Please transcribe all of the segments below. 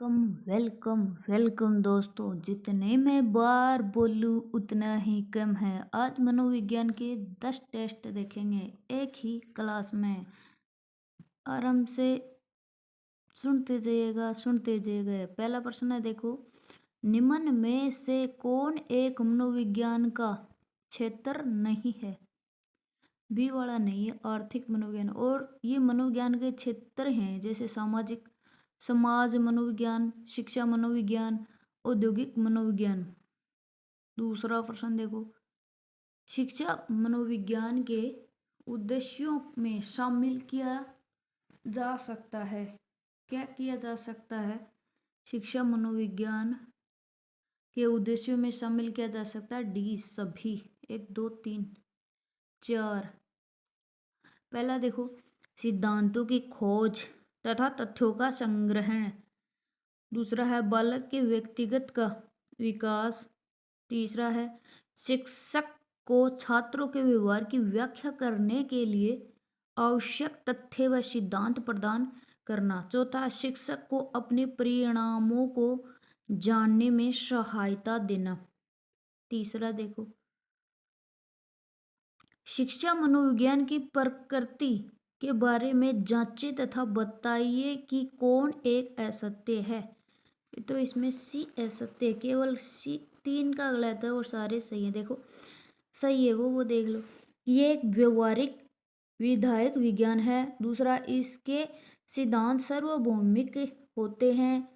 Welcome welcome welcome दोस्तों। जितने मैं बार बोलूँ उतना ही कम है। आज मनोविज्ञान के 10 टेस्ट देखेंगे एक ही क्लास में। आराम से सुनते जाइएगा। पहला प्रश्न है, देखो, निम्न में से कौन एक मनोविज्ञान का क्षेत्र नहीं है? बी वाला नहीं है, आर्थिक मनोविज्ञान। और ये मनोविज्ञान के क्षेत्र हैं जैसे सामाजिक समाज मनोविज्ञान, शिक्षा मनोविज्ञान, औद्योगिक मनोविज्ञान। दूसरा प्रश्न देखो, शिक्षा मनोविज्ञान के उद्देश्यों में शामिल किया जा सकता है। क्या किया जा सकता है? शिक्षा मनोविज्ञान के उद्देश्यों में शामिल किया जा सकता है डी सभी। 1 2 3 4। पहला देखो, सिद्धांतों की खोज तथा तथ्यों का संग्रहण। दूसरा है बालक के व्यक्तिगत का विकास। तीसरा है शिक्षक को छात्रों के व्यवहार की व्याख्या करने के लिए आवश्यक तथ्य व सिद्धांत प्रदान करना। चौथा, शिक्षक को अपने परिणामों को जानने में सहायता देना। तीसरा देखो, शिक्षा मनोविज्ञान की प्रकृति के बारे में जांचें तथा बताइए कि कौन एक असत्य है। तो इसमें सी असत्य है, केवल सी 3 का गलत है और सारे सही है। देखो सही है वो देख लो। ये एक व्यवहारिक विधायक विज्ञान है। दूसरा, इसके सिद्धांत सार्वभौमिक होते हैं।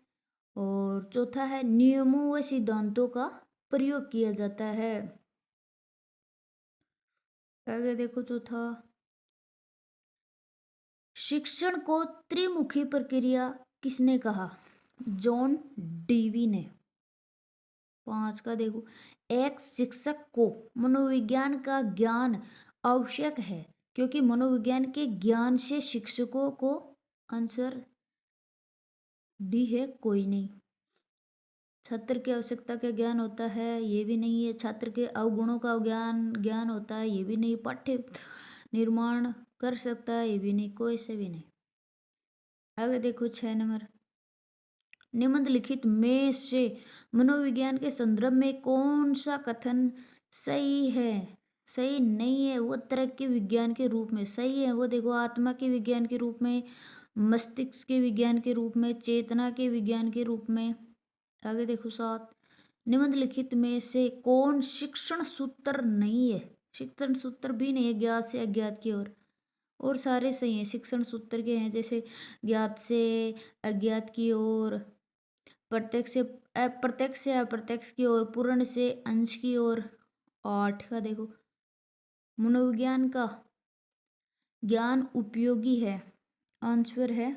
और चौथा है नियमों व सिद्धांतों का प्रयोग किया जाता है। आगे देखो चौथा, शिक्षण को त्रिमुखी प्रक्रिया किसने कहा? जॉन डीवी ने। 5 का देखो, एक शिक्षक को मनोविज्ञान का ज्ञान आवश्यक है क्योंकि मनोविज्ञान के ज्ञान से शिक्षकों को आंसर डी है कोई नहीं। छात्र की आवश्यकता का ज्ञान होता है, ये भी नहीं है। छात्र के अवगुणों का ज्ञान होता है, ये भी नहीं। पाठ्य निर्माण कर सकता है, ये भी नहीं। कोई से भी नहीं। आगे देखो 6 नंबर, निम्नलिखित में से मनोविज्ञान के संदर्भ में कौन सा कथन सही है? सही नहीं है। वो तर्क के विज्ञान के रूप में सही है। वो देखो, आत्मा के विज्ञान के रूप में, मस्तिष्क के विज्ञान के रूप में, चेतना के विज्ञान के रूप में। आगे देखो 7, निम्नलिखित में से कौन शिक्षण सूत्र नहीं है? शिक्षण सूत्र भी नहीं है, ज्ञात से अज्ञात की ओर। और सारे सही हैं। शिक्षण सूत्र के हैं जैसे ज्ञात से अज्ञात की ओर, प्रत्यक्ष से अप्रत्यक्ष की ओर, पूर्ण से अंश की ओर। 8 का देखो, मनोविज्ञान का ज्ञान उपयोगी है। आंसर है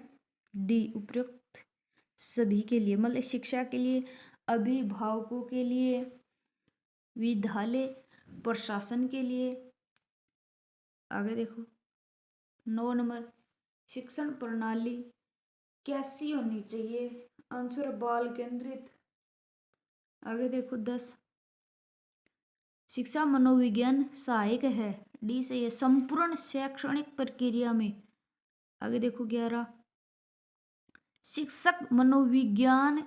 डी, उपयुक्त सभी के लिए, मतलब शिक्षा के लिए, अभिभावकों के लिए, विद्यालय प्रशासन के लिए। आगे देखो 9 नंबर, शिक्षण प्रणाली कैसी होनी चाहिए? आंसर बाल केंद्रित। आगे देखो 10, शिक्षा मनोविज्ञान सहायक है। डी सही है, संपूर्ण शैक्षणिक प्रक्रिया में। आगे देखो 11, शिक्षक मनोविज्ञान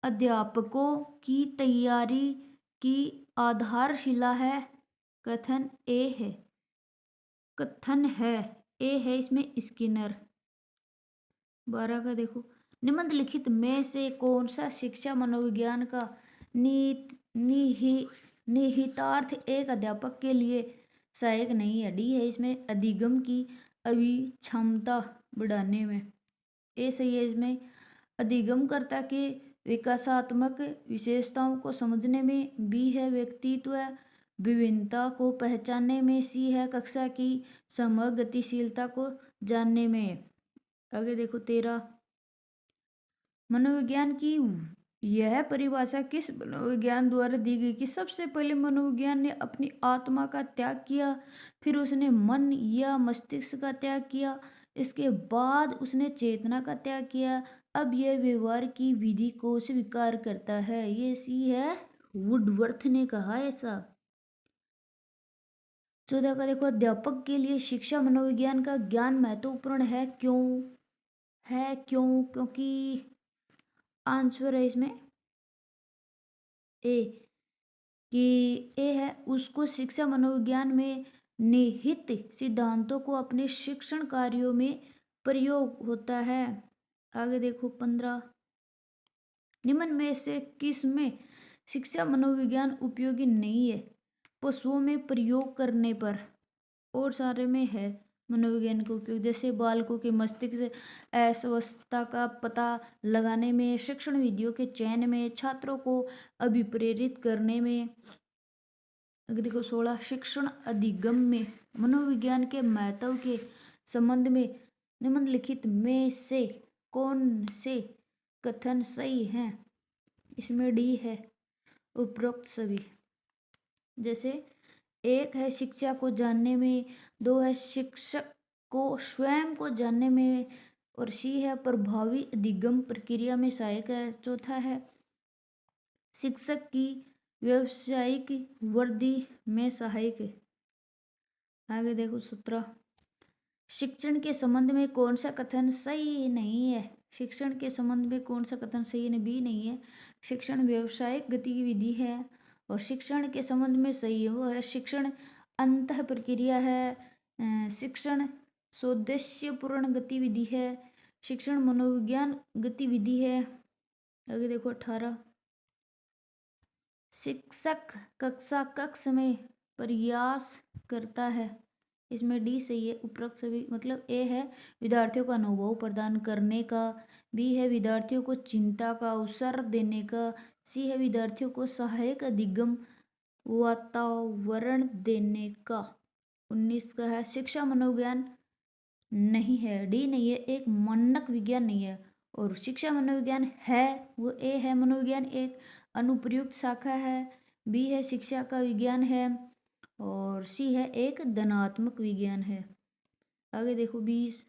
अध्यापकों की तैयारी की आधारशिला है। कथन ए है। कथन है ए है इसमें स्किनर। 12 का देखो, निम्नलिखित में से कौन सा शिक्षा मनोविज्ञान का निहितार्थ एक अध्यापक के लिए सहायक नहीं है? डी है इसमें, अधिगम की अभिक्षमता बढ़ाने में। ए सही है इसमें, अधिगमकर्ता के विकासात्मक विशेषताओं को समझने में। बी है, व्यक्तित्व विभिन्नता को पहचानने में। सी है, कक्षा की समग्र गतिशीलता को जानने में। आगे देखो 13, मनोविज्ञान की यह परिभाषा किस मनोविज्ञान द्वारा दी गई कि सबसे पहले मनोविज्ञान ने अपनी आत्मा का त्याग किया, फिर उसने मन या मस्तिष्क का त्याग किया, इसके बाद उसने चेतना का त्याग किया, अब यह व्यवहार की विधि को स्वीकार करता है। ये सी है, वुडवर्थ ने कहा ऐसा। 14 का देखो, अध्यापक के लिए शिक्षा मनोविज्ञान का ज्ञान महत्वपूर्ण है। क्यों है? क्योंकि आंसर है इसमें ए, कि ए है उसको शिक्षा मनोविज्ञान में निहित सिद्धांतों को अपने शिक्षण कार्यों में प्रयोग होता है। आगे देखो 15, निम्न में से किस में शिक्षा मनोविज्ञान उपयोगी नहीं है? पशुओं में प्रयोग करने पर, और सारे में है मनोविज्ञान का उपयोग, जैसे बालकों के मस्तिष्क से अस्वस्थता का पता लगाने में, शिक्षण विधियों के चयन में, छात्रों को अभिप्रेरित करने में। अगर देखो 16, शिक्षण अधिगम में मनोविज्ञान के महत्व के संबंध में निम्नलिखित में से कौन से कथन सही हैं? इसमें डी है उपरोक्त सभी। जैसे एक है शिक्षा को जानने में, दो है शिक्षक को स्वयं को जानने में, और सी है प्रभावी अधिगम प्रक्रिया में सहायक है। चौथा है शिक्षक की व्यावसायिक वृद्धि में सहायक है। आगे देखो 17, शिक्षण के संबंध में कौन सा कथन सही नहीं है? शिक्षण के संबंध में कौन सा कथन सही है? बी नहीं है, शिक्षण व्यावसायिक गतिविधि है। और शिक्षण के संबंध में सही है वो है शिक्षण अंतः प्रक्रिया है, शिक्षण सौदेश्यपूर्ण गतिविधि है, शिक्षण मनोविज्ञान गतिविधि है। आगे देखो 18, शिक्षक कक्ष में प्रयास करता है। इसमें डी सही है उपरोक्त सभी। मतलब ए है विद्यार्थियों का अनुभव प्रदान करने का, बी है विद्यार्थियों को चिंता का अवसर देने का, सी है विद्यार्थियों को सहायक अधिगम वातावरण देने का। 19 का है शिक्षा मनोविज्ञान नहीं है, डी नहीं है, एक मानक विज्ञान नहीं है। और शिक्षा मनोविज्ञान है वो ए है मनोविज्ञान एक अनुप्रयुक्त शाखा है, बी है शिक्षा का विज्ञान है, और सी है एक धनात्मक विज्ञान है। आगे देखो 20,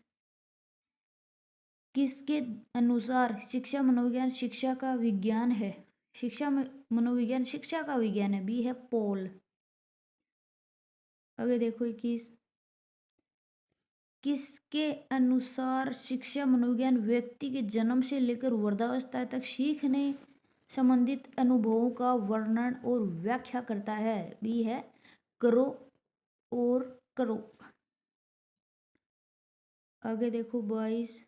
किसके अनुसार शिक्षा मनोविज्ञान शिक्षा का विज्ञान है? शिक्षा मनोविज्ञान शिक्षा का विज्ञान है, बी है पॉल। आगे देखो 21, किसके अनुसार शिक्षा मनोविज्ञान व्यक्ति के जन्म से लेकर वृद्धावस्था तक सीखने संबंधित अनुभवों का वर्णन और व्याख्या करता है? बी है करो और करो। आगे देखो 22,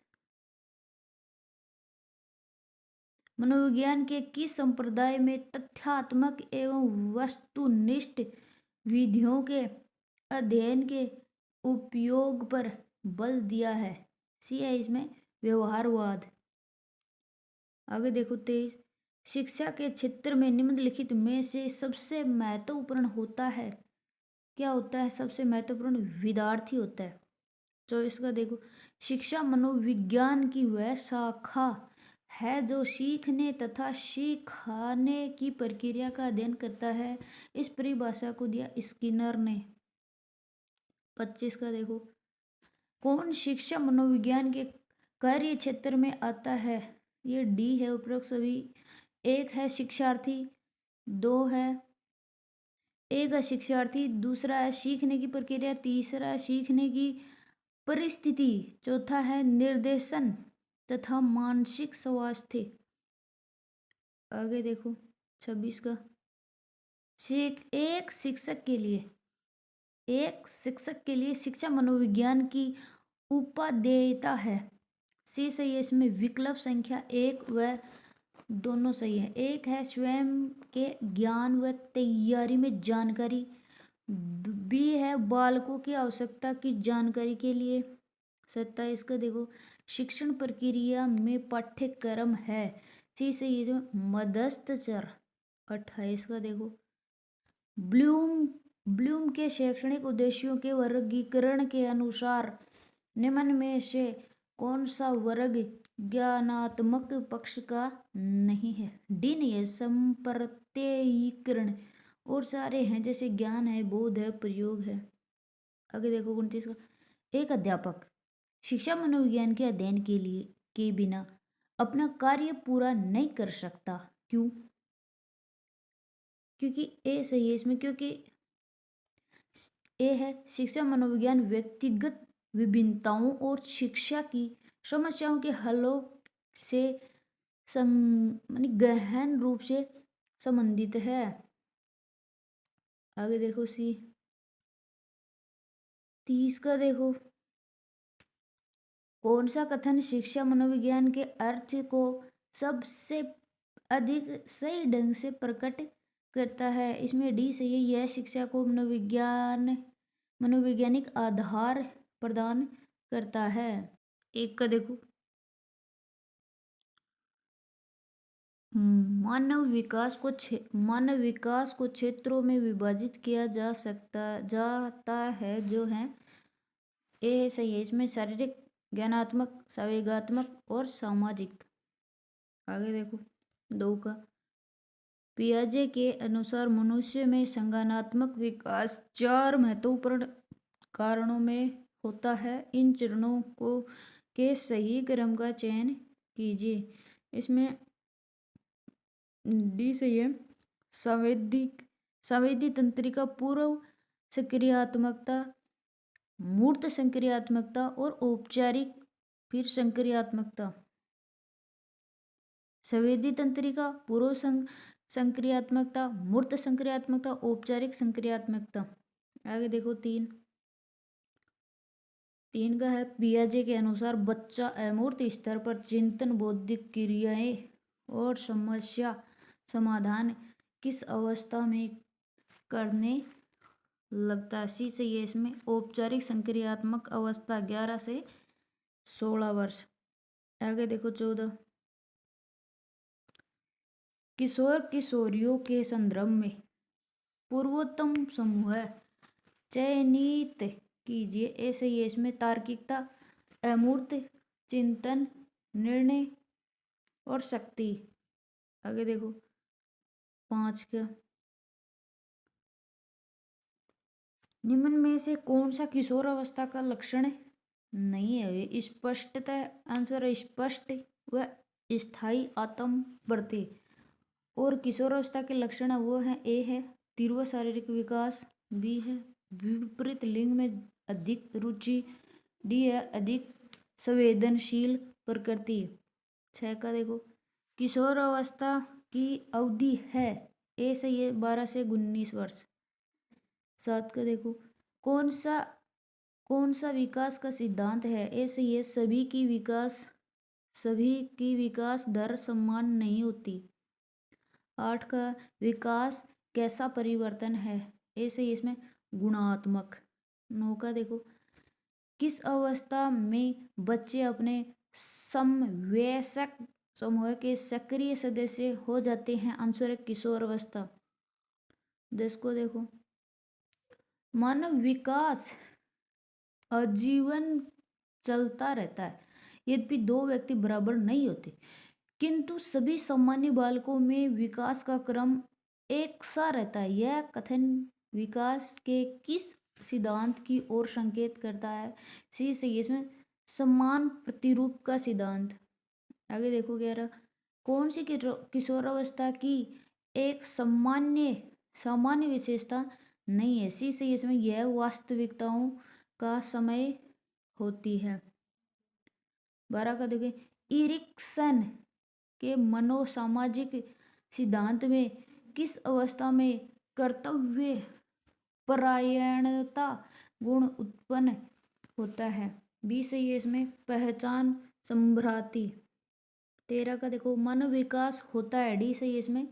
मनोविज्ञान के किस संप्रदाय में तथ्यात्मक एवं वस्तुनिष्ठ विधियों के अध्ययन के उपयोग पर बल दिया है? सी है इसमें व्यवहारवाद। आगे देखो 23, शिक्षा के क्षेत्र में निम्नलिखित में से सबसे महत्वपूर्ण होता है? क्या होता है सबसे महत्वपूर्ण? विद्यार्थी होता है। 24 का देखो, शिक्षा मनोविज्ञान की वह शाखा है जो सीखने तथा सिखाने की प्रक्रिया का अध्ययन करता है। इस परिभाषा को दिया स्किनर ने। 25 का देखो, कौन शिक्षा मनोविज्ञान के कार्य क्षेत्र में आता है? ये डी है उपरोक्त सभी। एक है शिक्षार्थी, दो है एक है शिक्षार्थी, दूसरा है सीखने की प्रक्रिया, तीसरा है सीखने की परिस्थिति, चौथा है निर्देशन तथा मानसिक स्वास्थ्य। आगे देखो 26 का, एक शिक्षक के लिए शिक्षा मनोविज्ञान की उपादेयता है। सी सही है इसमें विकल्प संख्या एक व दोनों सही है। एक है स्वयं के ज्ञान व तैयारी में जानकारी, बी है बालकों की आवश्यकता की जानकारी के लिए। 27 का देखो, शिक्षण प्रक्रिया में पाठ्यक्रम है। सी से ये जो मध्यस्थ चर। 28 का देखो, ब्लूम के शैक्षणिक उद्देश्यों के वर्गीकरण के अनुसार निम्न में से कौन सा वर्ग ज्ञानात्मक पक्ष का नहीं है? डी नहीं है, संप्रत्ययीकरण, और सारे हैं जैसे ज्ञान है, बोध है, प्रयोग है। आगे देखो 29 का, एक अध्यापक शिक्षा मनोविज्ञान के अध्ययन के लिए के बिना अपना कार्य पूरा नहीं कर सकता। क्यों? क्योंकि ए सही है इसमें, क्योंकि ए है शिक्षा मनोविज्ञान व्यक्तिगत विभिन्नताओं और शिक्षा की समस्याओं के हलों से मानी गहन रूप से संबंधित है। आगे देखो सी 30 का देखो, कौन सा कथन शिक्षा मनोविज्ञान के अर्थ को सबसे अधिक सही ढंग से प्रकट करता है? इसमें डी सही है, यह शिक्षा को मनोवैज्ञानिक आधार प्रदान करता है। एक का देखो, मानव विकास को क्षेत्रों में विभाजित किया जाता है जो है ए सही है, इसमें शारीरिक, ज्ञानात्मक, संवेगात्मक और सामाजिक। आगे देखो 2 का, पियाजे के अनुसार मनुष्य में संज्ञानात्मक विकास 4 महत्वपूर्ण कारणों में होता है। इन चरणों को के सही क्रम का चयन कीजिए। इसमें डी सही है, संवेदी तंत्रिका, पूर्व सक्रियात्मकता, मूर्त संक्रियात्मकता और औपचारिक फिर संक्रियात्मकता। संवेदी तंत्रिका, पूर्व संक्रियात्मकता, मूर्त संक्रियात्मकता, औपचारिक संक्रियात्मकता। आगे देखो 3 का है, पियाजे के अनुसार बच्चा अमूर्त स्तर पर चिंतन, बौद्धिक क्रियाएं और समस्या समाधान किस अवस्था में करने लगता है? सी सही है, इसमें औपचारिक संक्रियात्मक अवस्था 11 से 16 वर्ष। आगे देखो 14, किशोर किशोरियों के संदर्भ में पूर्वोत्तम समूह चयनित कीजिए। ऐसे ही इसमें तार्किकता, अमूर्त, चिंतन, निर्णय और शक्ति। आगे देखो 5 का, निम्न में से कौन सा किशोर अवस्था का लक्षण नहीं है? स्पष्टतः आंसर स्पष्ट व स्थायी आत्म प्रति। और किशोर अवस्था के लक्षण वो है, ए है तीव्र शारीरिक विकास, बी है विपरीत लिंग में अधिक रुचि, डी है अधिक संवेदनशील प्रकृति। 6 का देखो, किशोर अवस्था की अवधि है, ए सही है 12 से 19 वर्ष। 7 का देखो, कौन सा विकास का सिद्धांत है? ए सही है सभी की विकास दर समान नहीं होती। 8 का, विकास कैसा परिवर्तन है? ए सही है, इसमें गुणात्मक। 9 का देखो, किस अवस्था में बच्चे अपने समवयस्क समूह के सक्रिय सदस्य हो जाते हैं? आंसर है किशोर अवस्था। 10 को देखो, मानव विकास आजीवन चलता रहता है, यद्यपि 2 व्यक्ति बराबर नहीं होते, किंतु सभी सामान्य बालकों में विकास का क्रम एक सा रहता है। यह कथन विकास के किस सिद्धांत की ओर संकेत करता है? सी सही है, इसमें समान प्रतिरूप का सिद्धांत। आगे देखो 11, कौन सी किशोरावस्था की एक सामान्य विशेषता नहीं है? सी सही है, इसमें यह वास्तविकताओं का समय होती है। 12 का देखिए, इरिक्सन के मनोसामाजिक सिद्धांत में किस अवस्था में कर्तव्य परायणता गुण उत्पन्न होता है? बी सही है, इसमें पहचान संभ्रांति। 13 का देखो, मानव विकास होता है, डी सही है, इसमें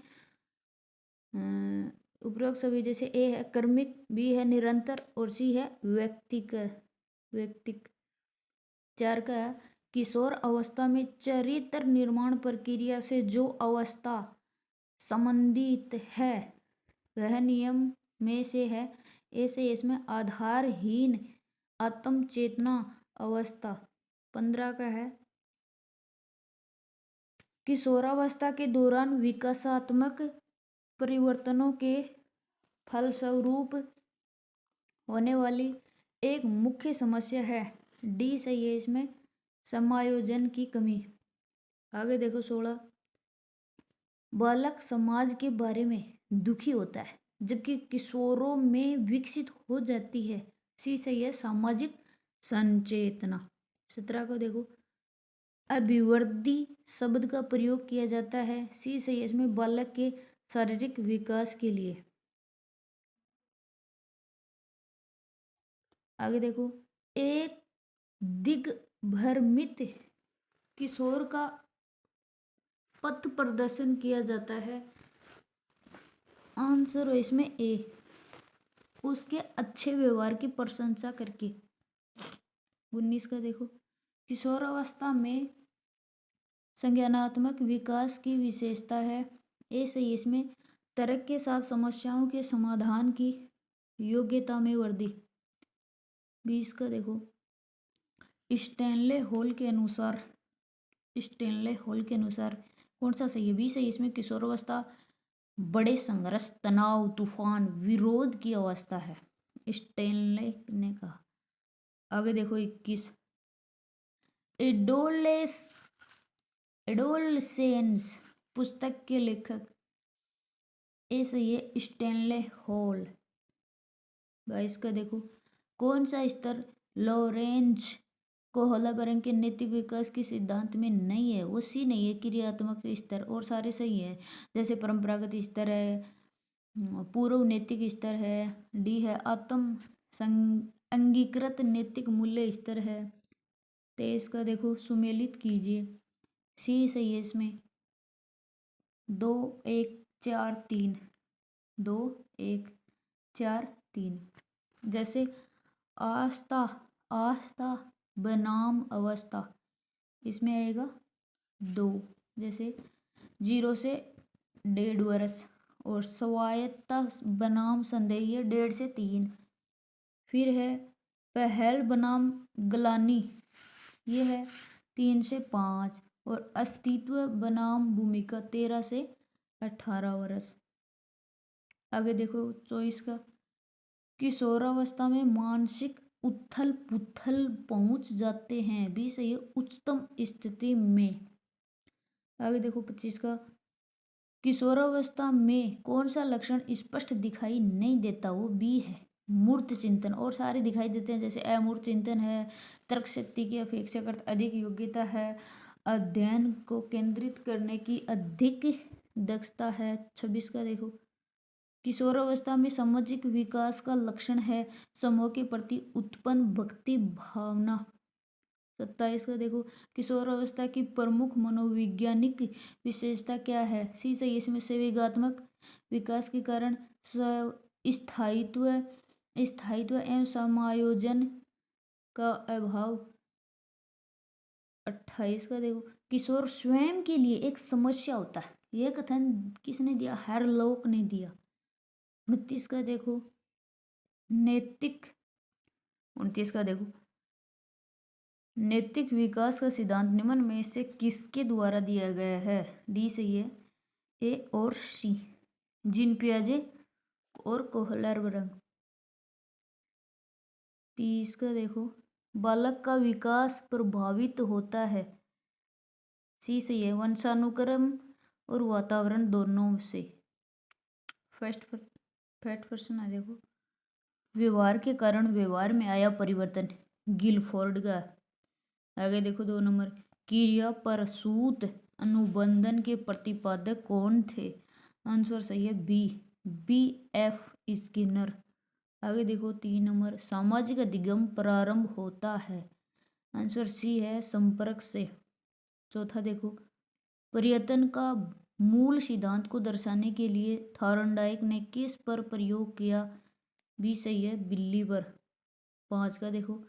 उपरोक्त सभी जैसे ए है कर्मिक, बी है निरंतर और सी है व्यक्तिक। 4 का है, किशोर अवस्था में चरित्र निर्माण प्रक्रिया से जो अवस्था संबंधित है वह नियम में से है? ऐसे इसमें आधारहीन आत्म चेतना अवस्था। 15 का है, किशोरावस्था के दौरान विकासात्मक परिवर्तनों के फलस्वरूप होने वाली एक मुख्य समस्या है, डी सही है, इसमें समायोजन की कमी। आगे देखो 16, बालक समाज के बारे में दुखी होता है जबकि किशोरों में विकसित हो जाती है। सी सही है, सामाजिक संचेतना। 17 को देखो, अभिवृद्धि शब्द का प्रयोग किया जाता है। सी सही है इसमें, बालक के शारीरिक विकास के लिए। आगे देखो, एक दिग्भ्रमित किशोर का पथ प्रदर्शन किया जाता है। आंसर हो इसमें ए, उसके अच्छे व्यवहार की प्रशंसा करके। 19 का देखो, किशोरावस्था में संज्ञानात्मक विकास की विशेषता है। ए सही है इसमें, तर्क के साथ समस्याओं के समाधान की योग्यता में वृद्धि। 20 का देखो, स्टैनले हॉल के अनुसार, स्टैनले हॉल के अनुसार कौन सा सही है? बी सही है इसमें, किशोरावस्था बड़े संघर्ष, तनाव, तूफान, विरोध की अवस्था है, स्टैनले ने कहा। आगे देखो 21, एडोलसेंस पुस्तक के लेखक। ए सही है स्टैनले हॉल। 22 का देखो, कौन सा स्तर लॉरेंज कोहलाबरंग के नैतिक विकास के सिद्धांत में नहीं है? वो सी नहीं है, क्रियात्मक स्तर, और सारे सही है। जैसे परंपरागत स्तर है, पूर्व नैतिक स्तर है, डी है आत्म अंगीकृत नैतिक मूल्य स्तर है। 23 का देखो, सुमेलित कीजिए। सी सही है इसमें, 2 1 4 3, 2 1 4 3। जैसे आस्था, आस्था बनाम अवस्था, इसमें आएगा 2। जैसे 0 से 1.5 वर्ष, और स्वायत्तता बनाम संदेह 1.5 से 3। फिर है पहल बनाम ग्लानि, ये है 3 से 5, और अस्तित्व बनाम भूमिका 13 से 18 वर्ष। आगे देखो 24 का, किशोरावस्था में मानसिक उथल पुथल पहुंच जाते हैं। बी सही है, उच्चतम स्थिति में। आगे देखो 25 का, किशोरावस्था में कौन सा लक्षण स्पष्ट दिखाई नहीं देता? वो बी है, मूर्त चिंतन, और सारे दिखाई देते हैं। जैसे अमूर्त चिंतन है, तर्क शक्ति की अपेक्षाकृत अधिक योग्यता है, अध्ययन को केंद्रित करने की अधिक दक्षता है। 26 का देखो, किशोरावस्था में सामाजिक विकास का लक्षण है समूह के प्रति उत्पन्न भक्ति भावना। 27 का देखो, किशोरावस्था की प्रमुख मनोवैज्ञानिक विशेषता क्या है? सी सही है इसमें, संवेगात्मक विकास के कारण स्थायित्व स्थायित्व एवं समायोजन का अभाव। 28 का देखो, किशोर स्वयं के लिए एक समस्या होता है। यह कथन किसने दिया? हेरलॉक ने दिया। 29 का देखो, नैतिक 29 का देखो, नैतिक विकास का सिद्धांत निम्न में से किसके द्वारा दिया गया है? डी सही है, ए और सी, जीन पियाजे और कोहलरबर्ग। 30 का देखो, बालक का विकास प्रभावित होता है। सी सही है, वंशानुक्रम और वातावरण दोनों से। फर्स्ट पर्सन है देखो, व्यवहार के कारण व्यवहार में आया परिवर्तन, गिलफोर्ड का। आगे देखो 2 नंबर, क्रिया प्रसूत अनुबंधन के प्रतिपादक कौन थे? आंसर सही है बी एफ स्किनर। आगे देखो 3 नंबर, सामाजिक अधिगम प्रारंभ होता है। आंसर सी है, संपर्क से। चौथा देखो, पर्यटन का मूल सिद्धांत को दर्शाने के लिए थॉर्नडाइक ने किस पर प्रयोग किया? बी सही है, बिल्ली पर। 5 का देखो,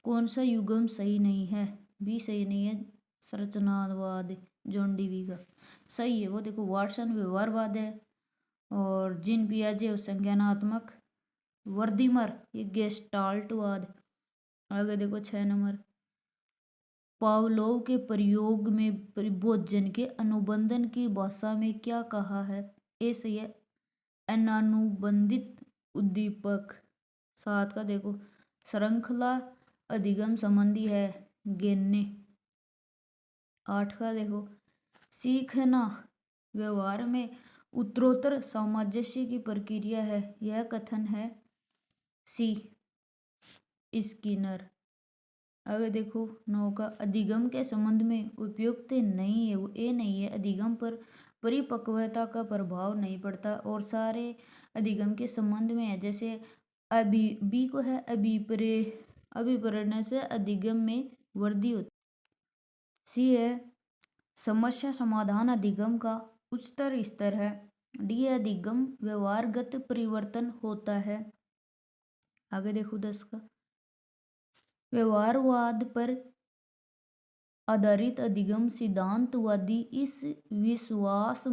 कौन सा युग्म सही नहीं है? बी सही नहीं है, संरचनावाद, जॉन डीवी का। सही है वो देखो, वाटसन व्यवहारवाद है, और जीन पियाजे और संज्ञानात्मक, वर्दीमर ये गेस्टाल्टवाद। आगे देखो 6 नंबर, पावलोव के प्रयोग में भोजन के अनुबंधन की भाषा में क्या कहा है? ए सही है, अनानुबंधित उद्दीपक। 7 का देखो, श्रृंखला अधिगम संबंधी है, गेन्ने। 8 का देखो, सीखना व्यवहार में उत्तरोत्तर सामंजस्य की प्रक्रिया है, यह कथन है सी, स्किनर। अगर देखो 9 का अधिगम के संबंध में उपयुक्त नहीं है, वो ए नहीं है। अधिगम पर परिपक्वता का प्रभाव नहीं पड़ता और सारे अधिगम के संबंध में है। जैसे अभी बी को है अभिप्रेरण से अधिगम में वृद्धि होती। सी है समस्या समाधान अधिगम का उच्चतर स्तर है। डी है अधिगम व्यवहारगत परिवर्तन होता है। आगे देखो 10 का व्यवहारवाद पर आधारित अधिगम सिद्धांतवादी इस विश्वास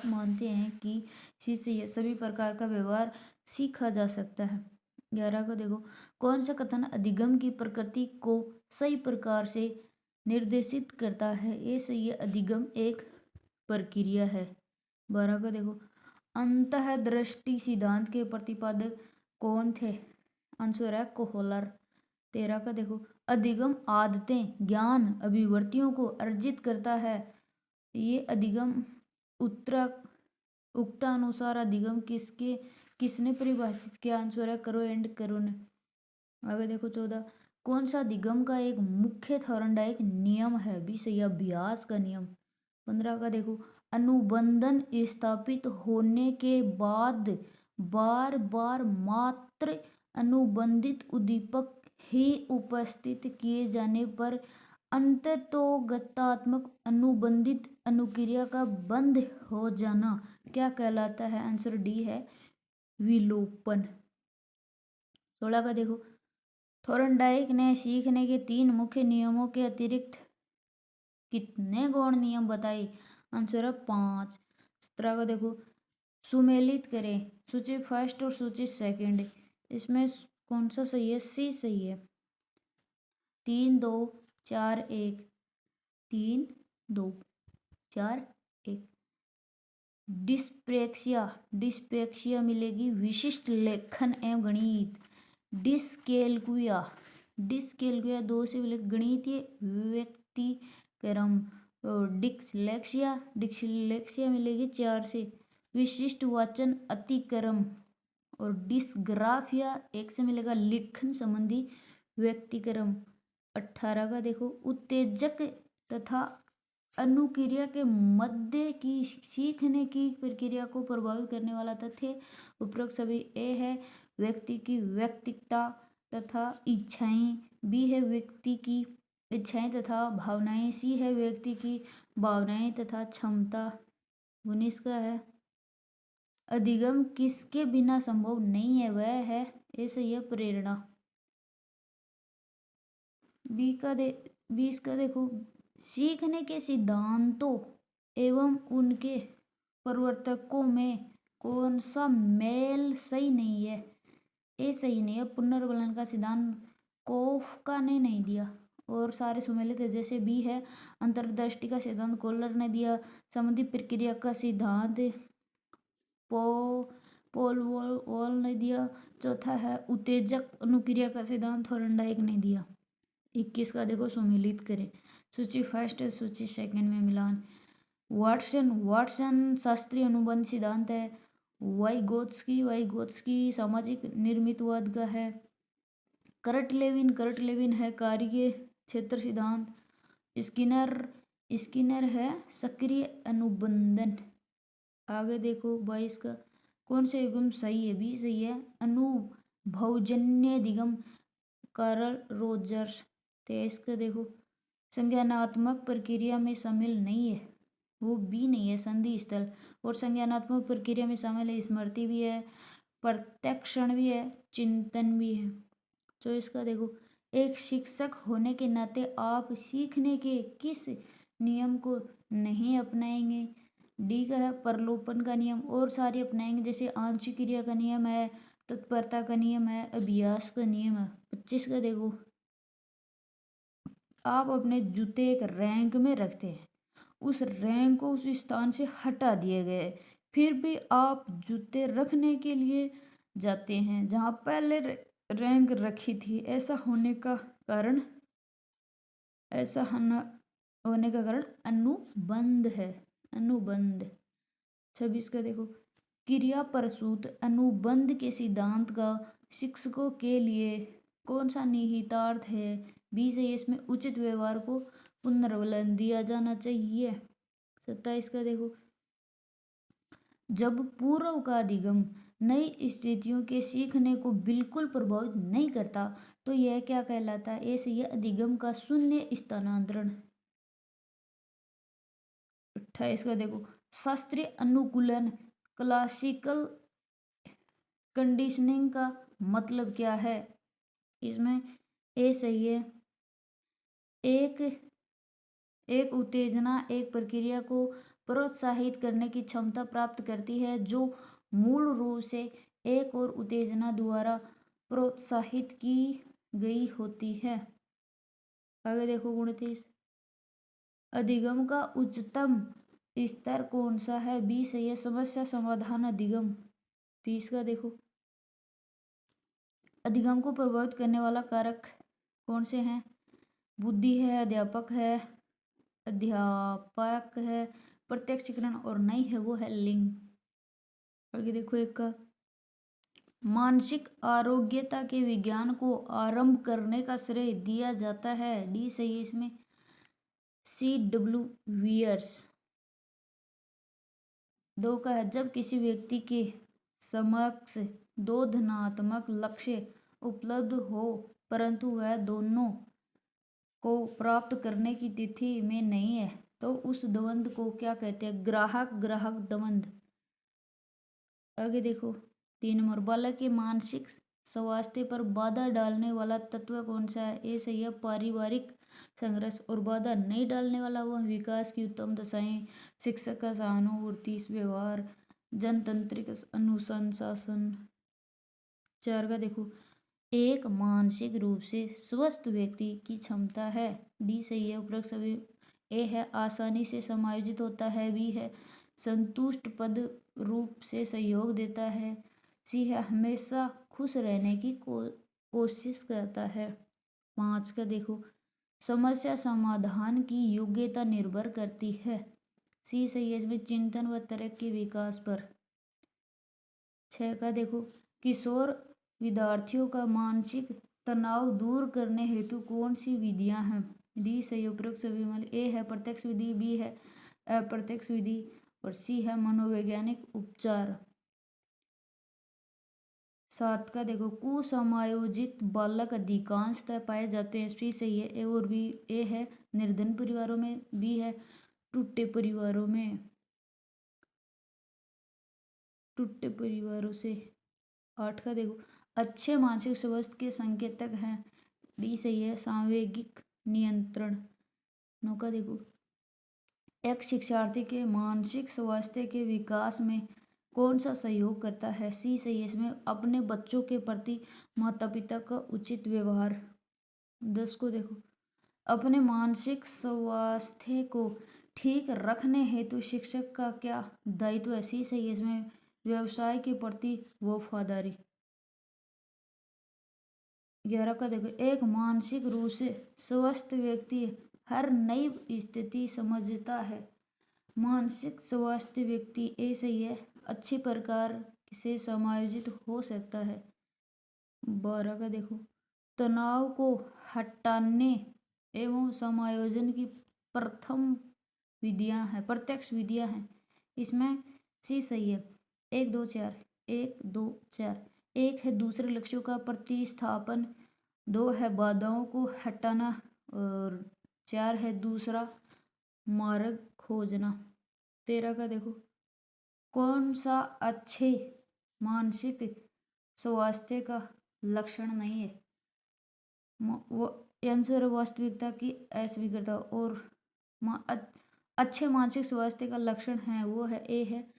मानते हैं कि इससे सभी प्रकार का व्यवहार सीखा जा सकता है। 11 को देखो कौन सा कथन अधिगम की प्रकृति को सही प्रकार से निर्देशित करता है। ये सही है, अधिगम एक प्रक्रिया है। 12 को देखो अंतःदृष्टि सिद्धांत के प्रतिपादक कौन थे। आंसर है कोहलर। 13 का देखो अधिगम आदतें ज्ञान अभिवृत्तियों को अर्जित करता है। ये अधिगम उक्तानुसार अधिगम किसने परिभाषित किया। आंसर है करो एंड करो ने। आगे देखो 14 कौन सा अधिगम का एक मुख्य थॉर्नडाइक नियम है। भी सही अभ्यास का नियम। 15 का देखो अनुबंधन स्थापित होने के बाद बार बार मात्र अनुबंधित उद्दीपक ही उपस्थित किए जाने पर अंततोगतात्मक अनुबंधित अनुक्रिया का बंद हो जाना क्या कहलाता है। आंसर डी है विलोपन। 16 का देखो थॉर्नडाइक ने सीखने के 3 मुख्य नियमों के अतिरिक्त कितने गौण नियम बताए। आंसर है 5। 17 का देखो सुमेलित करें सूची फर्स्ट और सूची सेकंड। इसमें कौन सा सही है। सी सही है। 3 2 4 1 3 2 4 1। डिस्पेक्सिया मिलेगी विशिष्ट लेखन एवं गणित। डिस्केल्कुया 2 से मिलेगी गणितीय व्यक्तिक्रम। डिक्सलेक्सिया मिलेगी 4 से विशिष्ट वाचन अतिक्रम। और डिस्ग्राफिया 1 से मिलेगा लिखन संबंधी व्यक्तिक्रम। 18 का देखो उत्तेजक तथा अनुक्रिया के मध्य की सीखने की प्रक्रिया को प्रभावित करने वाला तथ्य उपरोक्त सभी। ए है व्यक्ति की व्यक्तिकता तथा इच्छाएं। बी है व्यक्ति की इच्छाएं तथा भावनाएं। सी है व्यक्ति की भावनाएं तथा क्षमता। 19 का है अधिगम किसके बिना संभव नहीं है। वह है ऐसे यह प्रेरणा। 20 का देखो सीखने के सिद्धांतों एवं उनके प्रवर्तकों में कौन सा मेल सही नहीं है। ये सही नहीं है पुनर्वलन का सिद्धांत कोफका ने नहीं दिया और सारे सुमेलित है। जैसे बी है अंतर्दृष्टि का सिद्धांत कोहलर ने दिया। संबंधी प्रक्रिया का सिद्धांत पॉल वॉल ने दिया। चौथा है उत्तेजक अनुक्रिया का सिद्धांत थॉर्नडाइक ने दिया। 21 का देखो सुमेलित करें सूची फर्स्ट सूची सेकंड में मिलान। वाटसन शास्त्रीय अनुबंध सिद्धांत है। वाइगोत्स्की सामाजिक निर्मितवाद का है। करट लेविन है कार्य क्षेत्र सिद्धांत। स्किनर है सक्रिय अनुबंधन। आगे देखो 22 का कौन सा युग्म सही है। बी सही है अनुभवजन्य अधिगम कार्ल रोजर्स। 23 का देखो संज्ञानात्मक प्रक्रिया में शामिल नहीं है। वो बी नहीं है संधि स्थल। और संज्ञानात्मक प्रक्रिया में शामिल है स्मृति भी है प्रत्यक्षण भी है चिंतन भी है। 24 का देखो एक शिक्षक होने के नाते आप सीखने के किस नियम को नहीं अपनाएंगे। डी का है प्रलोभन का नियम और सारे अपनाएंगे। जैसे आंशिक क्रिया का नियम है तत्परता का नियम है अभ्यास का नियम है। 25 का देखो आप अपने जूते एक रैंक में रखते हैं। उस रैंक को उस स्थान से हटा दिए गए फिर भी आप जूते रखने के लिए जाते हैं जहाँ पहले रैंक रखी थी। ऐसा होने का कारण अनुबंध है। अनुबंध। 26 का देखो क्रिया प्रसूत अनुबंध के सिद्धांत का शिक्षकों के लिए कौन सा निहितार्थ है? बी सही है, इसमें उचित व्यवहार को पुनर्बलन दिया जाना चाहिए। 27 का देखो, जब पूर्व का अधिगम नई स्थितियों के सीखने को बिल्कुल प्रभावित नहीं करता तो यह क्या कहलाता है? ए सही है, अधिगम का शून्य स्थानांतरण। 28 का देखो, शास्त्रीय अनुकूलन क्लासिकल कंडीशनिंग का मतलब क्या है? इसमें ए सही है, एक एक उत्तेजना एक प्रक्रिया को प्रोत्साहित करने की क्षमता प्राप्त करती है जो मूल रूप से एक और उत्तेजना द्वारा प्रोत्साहित की गई होती है। आगे देखो 29, अधिगम का उच्चतम स्तर कौन सा है? बी सही है, समस्या समाधान अधिगम। 30 का देखो, अधिगम को प्रभावित करने वाला कारक कौन से हैं? बुद्धि है, अध्यापक है, प्रत्यक्षीकरण और नहीं है वो है लिंग। आगे देखो एक का, मानसिक आरोग्यता के विज्ञान को आरंभ करने का श्रेय दिया जाता है। डी सही है, इसमें C.W. वियर्स। 2 का है, जब किसी व्यक्ति के समक्ष दो धनात्मक लक्ष्य उपलब्ध हो परंतु वह दोनों को प्राप्त करने की तिथि में नहीं है तो उस द्वंद्व को क्या कहते हैं? ग्राहक ग्राहक द्वंद्व। आगे देखो 3 नंबर, बालक के मानसिक स्वास्थ्य पर बाधा डालने वाला तत्व कौन सा है? ए सही है, पारिवारिक संघर्ष। और बाधा नहीं डालने वाला वह विकास की उत्तम दशाएं, शिक्षक का सहानुभूति व्यवहार, जनतांत्रिक अनुशासन। 4 का देखो, एक मानसिक रूप से स्वस्थ व्यक्ति की क्षमता है। डी सही है, उपरोक्त सभी। ए है, आसानी से समायोजित होता है। बी है, संतुष्ट पद रूप से सहयोग देता है। सी है, हमेशा खुश रहने की कोशिश करता है। 5 का देखो, समस्या समाधान की योग्यता निर्भर करती है। सी सही है, इसमें चिंतन व तर्क के विकास पर। 6 का देखो, किशोर विद्यार्थियों का मानसिक तनाव दूर करने हेतु कौन सी विधियां हैं? डी सही, उपरोक्त सभी में। ए है प्रत्यक्ष विधि, बी है अप्रत्यक्ष विधि और सी है मनोवैज्ञानिक उपचार। 7 का देखो, कुसमायोजित बालक अधिकांशतः पाए जाते हैं। सी सही है, ए और बी। ए है निर्धन परिवारों में, बी है टूटे परिवारों में, टूटे परिवारों से। 8 का देखो, अच्छे मानसिक स्वास्थ्य के संकेतक हैं। डी सही है, सांवेगिक नियंत्रण। 9 का देखो, एक शिक्षार्थी के मानसिक स्वास्थ्य के विकास में कौन सा सहयोग करता है? सी सही है, इसमें अपने बच्चों के प्रति माता पिता का उचित व्यवहार। 10 को देखो, अपने मानसिक स्वास्थ्य को ठीक रखने हेतु शिक्षक का क्या दायित्व है? सी सही है, इसमें व्यवसाय के प्रति वफादारी। 11 का देखो, एक मानसिक रूप से स्वस्थ व्यक्ति हर नई स्थिति समझता है। मानसिक स्वास्थ्य व्यक्ति ए सही है, अच्छी प्रकार से समायोजित हो सकता है। 12 का देखो, तनाव को हटाने एवं समायोजन की प्रथम विधियां हैं, प्रत्यक्ष विधियां हैं। इसमें सी सही है, 1 2 4, 1 2 4। एक है दूसरे लक्ष्यों का प्रतिस्थापन, 2 है बाधाओं को हटाना और 4 है दूसरा मार्ग खोजना। 13 का देखो, कौन सा अच्छे मानसिक स्वास्थ्य का लक्षण नहीं है? वो आंसर वास्तविकता की अस्वीकृता। और अच्छे मानसिक स्वास्थ्य का लक्षण है वो है, ए है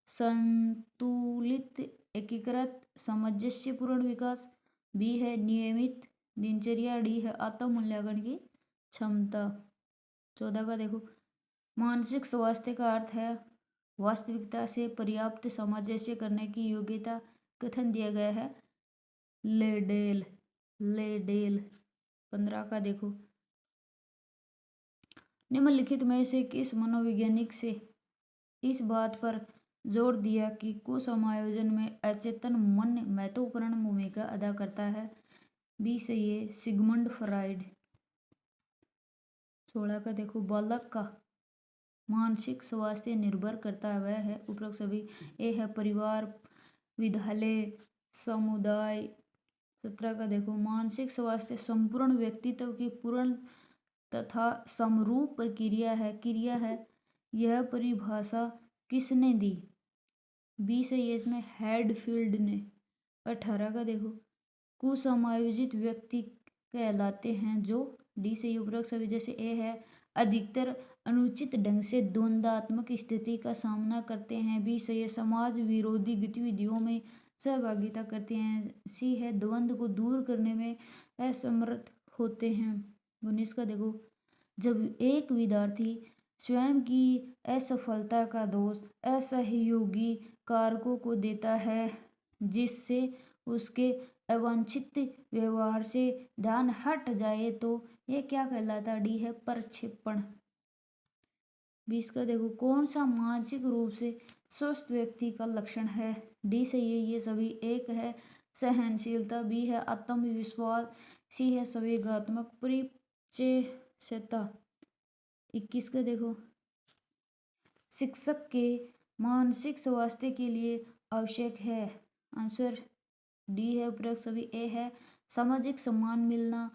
संतुलित एकीकृत सामंजस्यपूर्ण विकास, बी है नियमित दिनचर्या, डी है आत्म मूल्यांकन की क्षमता। 14 का देखो, मानसिक स्वास्थ्य का अर्थ है वास्तविकता से पर्याप्त सामंजस्य करने की योग्यता। कथन दिया गया है लेडेल। 15 का देखो, निम्नलिखित में से किस मनोवैज्ञानिक से इस बात पर जोर दिया कि कुसमायोजन में अचेतन मन महत्वपूर्ण भूमिका अदा करता है? बी सही है, सिगमंड फ्राइड। 16 का देखो, बालक का मानसिक स्वास्थ्य निर्भर करता है, वह है उपरोक्त सभी। ए है परिवार, विद्यालय, समुदाय। 17 का देखो, मानसिक स्वास्थ्य संपूर्ण व्यक्तित्व की पूर्ण तथा समरूप प्रक्रिया है, क्रिया है। यह परिभाषा किसने दी? बी सही है इसमें, हेडफील्ड ने। 18 का देखो, कुसमायोजित व्यक्ति कहलाते हैं जो, डी से उपरोक्त सभी जैसे ए है, अधिकतर अनुचित ढंग से द्वंद्वात्मक स्थिति का सामना करते हैं। बी सही है, समाज विरोधी गतिविधियों में सहभागिता करते हैं। सी है, द्वंद्व को दूर करने में असमर्थ होते हैं। 19 का देखो, जब एक विद्यार्थी स्वयं की असफलता का दोष असहयोगी कारकों को देता है, जिससे उसके अवांछित व्यवहार से ध्यान हट जाए, तो यह क्या कहलाता है? डी है, प्रक्षेपण। 20 का देखो, कौन सा मानसिक रूप से स्वस्थ व्यक्ति का लक्षण है? डी सही है ये सभी। एक है सहनशीलता, बी है आत्मविश्वास, सी है संवेगात्मक परिचयता। 21 का देखो, शिक्षक के मानसिक स्वास्थ्य के लिए आवश्यक है। आंसर डी है उपरोक्त सभी। ए है सामाजिक सम्मान मिलना,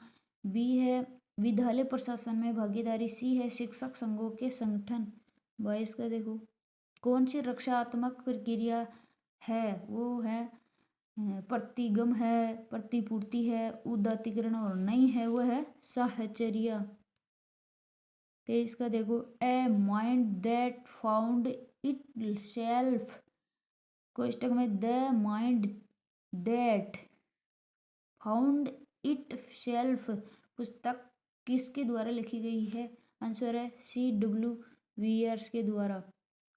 बी है विद्यालय प्रशासन में भागीदारी, सी है शिक्षक संघों के संगठन। 22 का देखो, कौन सी रक्षात्मक प्रक्रिया है? वो है प्रतिगम है, प्रतिपूर्ति है, उदात्तीकरण, और नहीं है वो है साहचर्य। 23 का देखो, a mind that found itself, कोष्टक में the mind that found itself पुस्तक किसके द्वारा लिखी गई है? आंसर है C.W. वियर्स के द्वारा।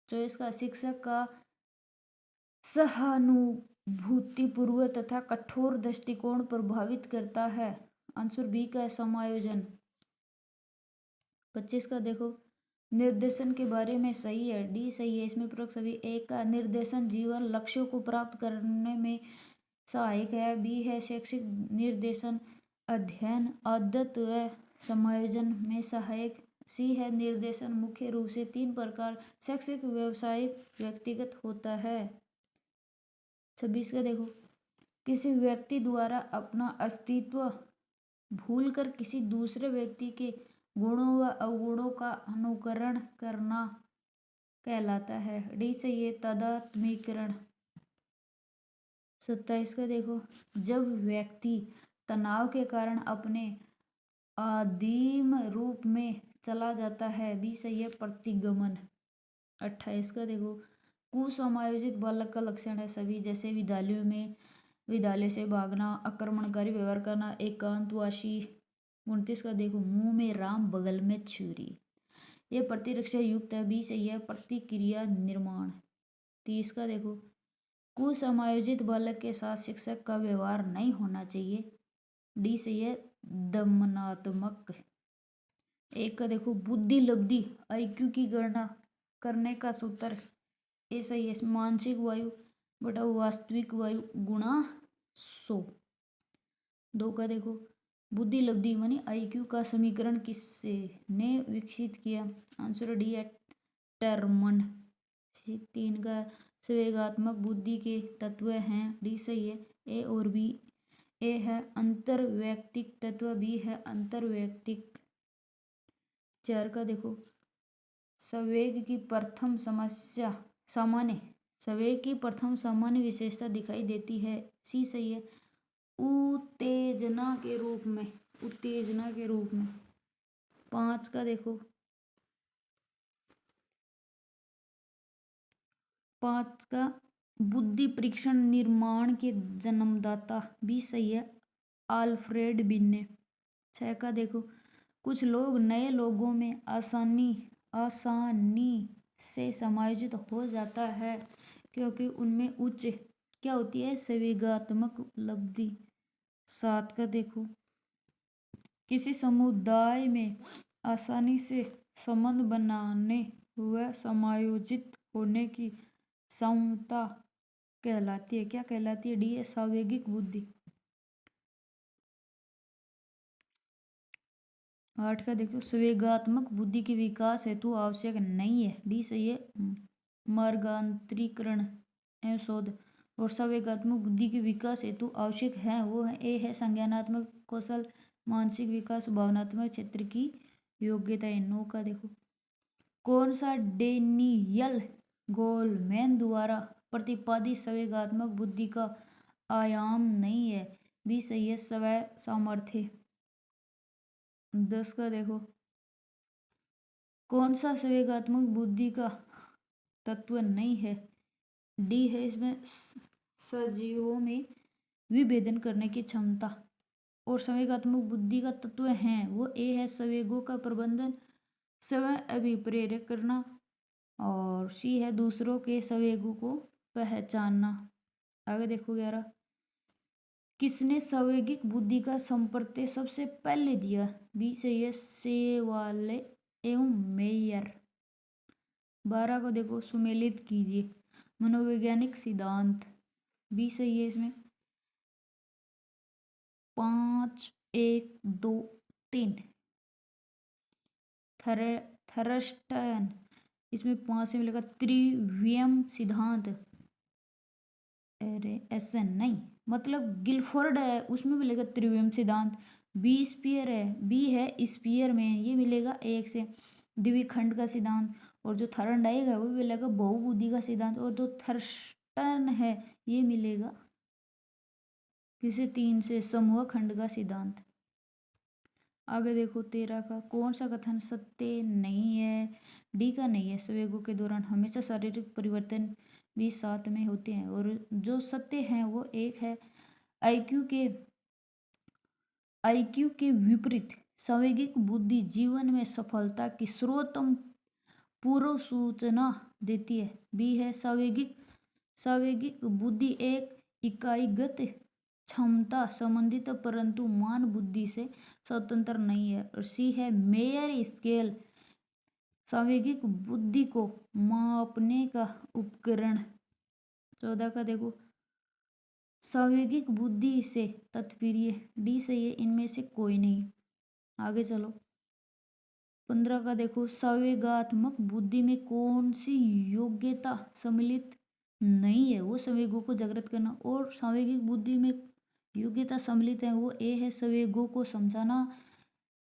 24 का, शिक्षक का सहानुभूतिपूर्व तथा कठोर दृष्टिकोण प्रभावित करता है। आंसर बी का समायोजन। 25 का देखो, निर्देशन के बारे में सही है, डी सही है इसमें प्रयोग सभी। ए का, निर्देशन जीवन लक्ष्यों को प्राप्त करने में सहायक है, बी है शैक्षिक निर्देशन अध्ययन आदत व समायोजन में सहायक, सी है निर्देशन मुख्य रूप से 3 प्रकार शैक्षिक व्यावसायिक व्यक्तिगत होता है। 26 का देखो, किसी व्यक्ति द्वारा अपना अस्तित्व भूलकर किसी दूसरे व्यक्ति के गुणों व अवगुणों का अनुकरण करना कहलाता है, डी से ये तादात्म्यकरण। 27 का देखो, जब व्यक्ति तनाव के कारण अपने आदिम रूप में चला जाता है, बी सही है प्रतिगमन। 28 का देखो, कुसमायोजित बालक का लक्षण है सभी, जैसे विद्यालयों में विद्यालय से भागना, आक्रमणकारी व्यवहार करना, एकांतवासी। 29 का देखो, मुंह में राम बगल में छुरी, ये प्रतिरक्षा युक्त है, बी सही है प्रतिक्रिया निर्माण। 30 का देखो, कुसमायोजित बालक के साथ शिक्षक का व्यवहार नहीं होना चाहिए, डी सही है दमनात्मक। 1 का देखो, बुद्धि लब्धि IQ की गणना करने का सूत्र, ए सही है मानसिक वायु बटा वास्तविक वायु गुणा 100। 2 का देखो, बुद्धि लब्धि मानी IQ का समीकरण किसने विकसित किया? आंसर डी है टर्मन। 3 का, संवेगात्मक बुद्धि के तत्व हैं, डी सही है ए और बी। ए है अंतर्वैयक्तिक तत्व, बी है अंतर्वैयक्तिक। 4 का देखो, संवेग की प्रथम सामान्य विशेषता दिखाई देती है, सी सही है उत्तेजना के रूप में। 5 का देखो, 5 का, बुद्धि परीक्षण निर्माण के जन्मदाता, भी सही है आल्फ्रेड बिन्ने। 6 का देखो, कुछ लोग नए लोगों में आसानी से समायोजित हो जाता है क्योंकि उनमें उच्च क्या होती है संवेगात्मक उपलब्धि। 7 का देखो, किसी समुदाय में आसानी से संबंध बनाने व समायोजित होने की क्षमता कहलाती है, क्या कहलाती है? डी है सावेगिक बुद्धि। 8 का देखो, संवेगात्मक बुद्धि के विकास हेतु आवश्यक नहीं है। डी सही है। मार्गांतरीकरण एवं शोध। और संवेगात्मक बुद्धि के विकास हेतु आवश्यक है वो है ए है संज्ञानात्मक कौशल, मानसिक विकास, भावनात्मक क्षेत्र की योग्यता है। 9 का देखो, कौन सा डेनियल गोलमैन द्वारा प्रतिपादित संवेगात्मक बुद्धि का आयाम नहीं है? भी सही है, स्वयं सामर्थ्य। 10 का देखो, कौन सा संवेगात्मक बुद्धि का तत्व नहीं है? डी है इसमें सजीवों में विभेदन करने की क्षमता। और संवेगात्मक बुद्धि का तत्व है वो ए है संवेगों का प्रबंधन, स्वयं अभिप्रेरक करना। और सी है दूसरों के संवेगों को पहचानना। आगे देखो 11, किसने संवेगिक बुद्धि का संप्रत्यय सबसे पहले दिया? बी सही है, सेवाले एवं मेयर। 12 को देखो, सुमेलित कीजिए मनोवैज्ञानिक सिद्धांत। बी सही है इसमें। 5 1 2 3 थर्स्टन। इसमें 5 से मिलेगा त्रिवियम सिद्धांत। अरे ऐसा नहीं, मतलब गिलफोर्ड है उसमें मिलेगा त्रिवियम सिद्धांत। बी स्पीयर है, बी है स्पीयर में, ये मिलेगा एक से द्विखंड का सिद्धांत। और जो थर्नडाइक है वो मिलेगा बहुबुद्धि का सिद्धांत। और जो थर्स्टन है ये मिलेगा किसे 3 से समूह खंड का सिद्धांत। आगे देखो 13 का, कौन सा कथन सत्य नहीं है? डी का नहीं है, संवेगों के दौरान हमेशा शारीरिक परिवर्तन भी साथ में होते हैं। और जो सत्य है वो एक है, आईक्यू के विपरीत संवेगिक बुद्धि जीवन में सफलता की सर्वोत्तम पूर्व सूचना देती है। बी है संवेगिक बुद्धि एक इकाईगत क्षमता संबंधित परंतु मान बुद्धि से स्वतंत्र नहीं है। और सी है मेयर स्केल, संवेगिक बुद्धि को मापने का उपकरण। 14 का देखो, संवेगिक बुद्धि से तात्पर्य। डी सही है, इनमें से कोई नहीं। आगे चलो 15 का देखो, संवेगात्मक बुद्धि में कौन सी योग्यता सम्मिलित नहीं है? वो संवेगों को जागृत करना। और संवेगिक बुद्धि में योग्यता सम्मिलित है वो ए है संवेगों को समझाना,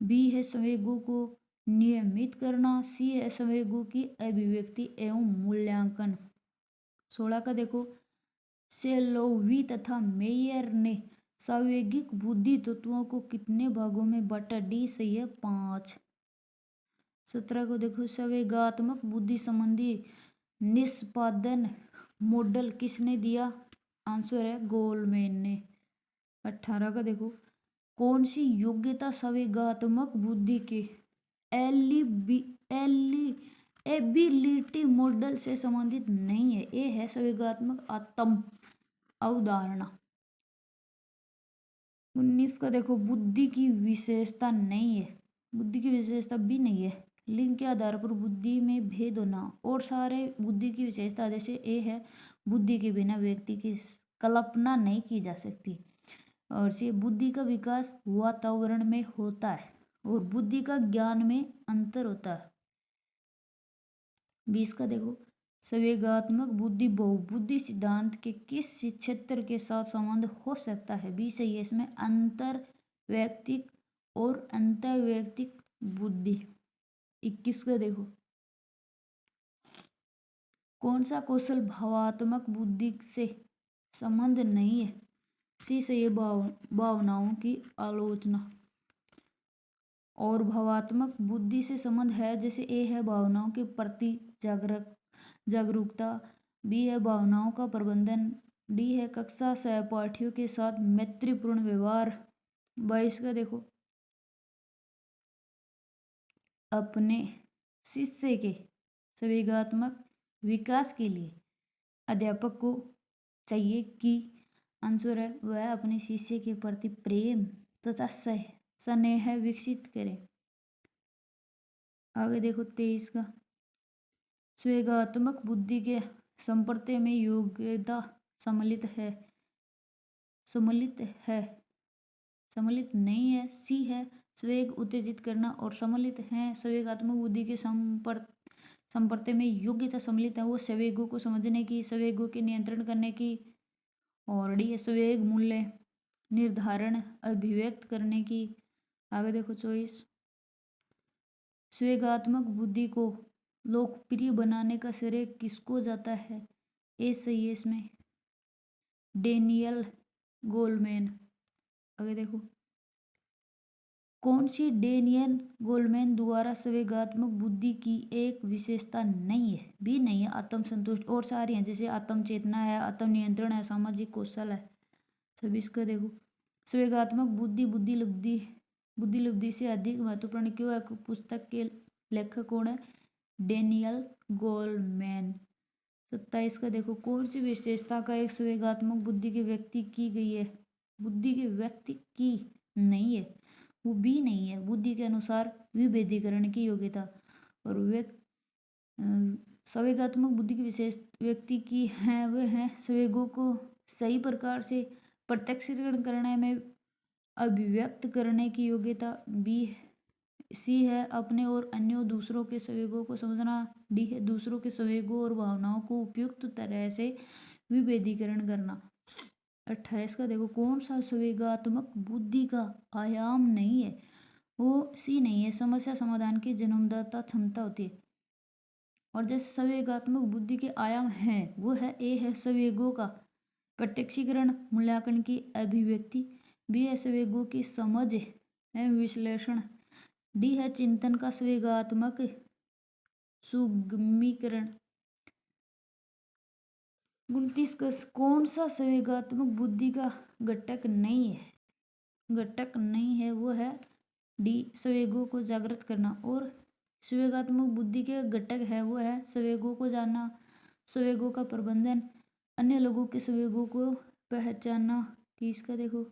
बी है संवेगों को नियमित करना, सी है संवेगों की अभिव्यक्ति एवं मूल्यांकन। 16 का देखो, सेलोवी तथा मेयर ने संवेगिक बुद्धि तत्वों को कितने भागों में बांटा? डी सही है, 5। 17 को देखो, संवेगात्मक बुद्धि संबंधी निष्पादन मॉडल किसने दिया? आंसर है गोलमैन ने। 18 का देखो, कौन सी योग्यता संवेगात्मक बुद्धि के एबिलिटी मॉडल से संबंधित नहीं है? ए है संवेगात्मक आत्म अवधारणा। 19 का देखो, बुद्धि की विशेषता नहीं है, बुद्धि की विशेषता भी नहीं है, लिंग के आधार पर बुद्धि में भेद होना। और सारे बुद्धि की विशेषता जैसे ए है बुद्धि के बिना व्यक्ति की कल्पना नहीं की जा सकती। और सी बुद्धि का विकास वातावरण में होता है। और बुद्धि का ज्ञान में अंतर होता है। 20 का देखो, संवेगात्मक बुद्धि बहुबुद्धि सिद्धांत के किस क्षेत्र के साथ संबंध हो सकता है? बी सही है इसमें, अंतर वैयक्तिक और अंतर्वैयक्तिक बुद्धि। 21 का देखो, कौन सा कौशल भावात्मक बुद्धि से संबंध नहीं है? सी सही है, भावनाओं की आलोचना। और भावात्मक बुद्धि से संबंध है जैसे ए है भावनाओं के प्रति जागरूकता, बी है भावनाओं का प्रबंधन, डी है कक्षा सहपाठियों के साथ मैत्रीपूर्ण व्यवहार। 22 का देखो, अपने शिष्य के संवेगात्मक विकास के लिए अध्यापक को चाहिए कि आंसर है वह अपने शिष्य के प्रति प्रेम तथा स्नेह विकसित करे। आगे देखो 23 का, संवेगात्मक बुद्धि के संप्रत्यय में योग्यता सम्मिलित है, सम्मिलित नहीं है, सी है संवेग उत्तेजित करना और सम्मिलित हैं। संवेगात्मक बुद्धि के संपर्क में योग्यता सम्मिलित है वो संवेगों को समझने की, संवेगों के नियंत्रण करने की, और डी संवेग मूल्य निर्धारण अभिव्यक्त करने की। आगे देखो चॉइस। संवेगात्मक बुद्धि को लोकप्रिय बनाने का श्रेय किसको जाता है? ए सही है इसमें, डेनियल गोलमैन। आगे देखो, कौन सी डेनियल गोलमैन द्वारा संवेगात्मक बुद्धि की एक विशेषता नहीं है? भी नहीं है, आत्म संतुष्ट, और सारी हैं जैसे आत्म चेतना है, आत्म नियंत्रण है, सामाजिक कौशल है। सभी इसका देखो, संवेगात्मक बुद्धि बुद्धिलब्धि से अधिक महत्वपूर्ण क्यों है? पुस्तक के लेखक कौन है? Daniel Goleman. 27 का देखो, कौन सी विशेषता का एक संवेगात्मक बुद्धि के व्यक्ति की गई है? बुद्धि के व्यक्ति की नहीं है, वो भी नहीं है। बुद्धि के अनुसार विभेदीकरण की योग्यता और संवेगात्मक बुद्धि की विशेष व्यक्ति की है वे हैं संवेगों को सही प्रकार से प्रत्यक्षीकरण करने में अभिव्यक्त करने की योग्यता। बी सी है अपने और अन्यों दूसरों के संवेगों को समझना। डी है दूसरों के संवेगों और भावनाओं को उपयुक्त तरह से विभेदीकरण करना। 28 का देखो, कौन सा संवेगात्मक बुद्धि का आयाम नहीं है? वो सी नहीं है, समस्या समाधान की जन्मदाता क्षमता होती है। और जैसे संवेगात्मक बुद्धि के आयाम हैं वो है ए है संवेगों का प्रत्यक्षीकरण मूल्यांकन की अभिव्यक्ति। बी है संवेगों की समझ एवं विश्लेषण। डी है चिंतन का संवेगात्मक सुगमीकरण। 29 का कौन सा संवेगात्मक बुद्धि का घटक नहीं है? वो है डी संवेगों को जागृत करना। और संवेगात्मक बुद्धि के घटक है वो है संवेगों को जानना, संवेगों का प्रबंधन, अन्य लोगों के संवेगों को पहचानना। कि इसका देखो,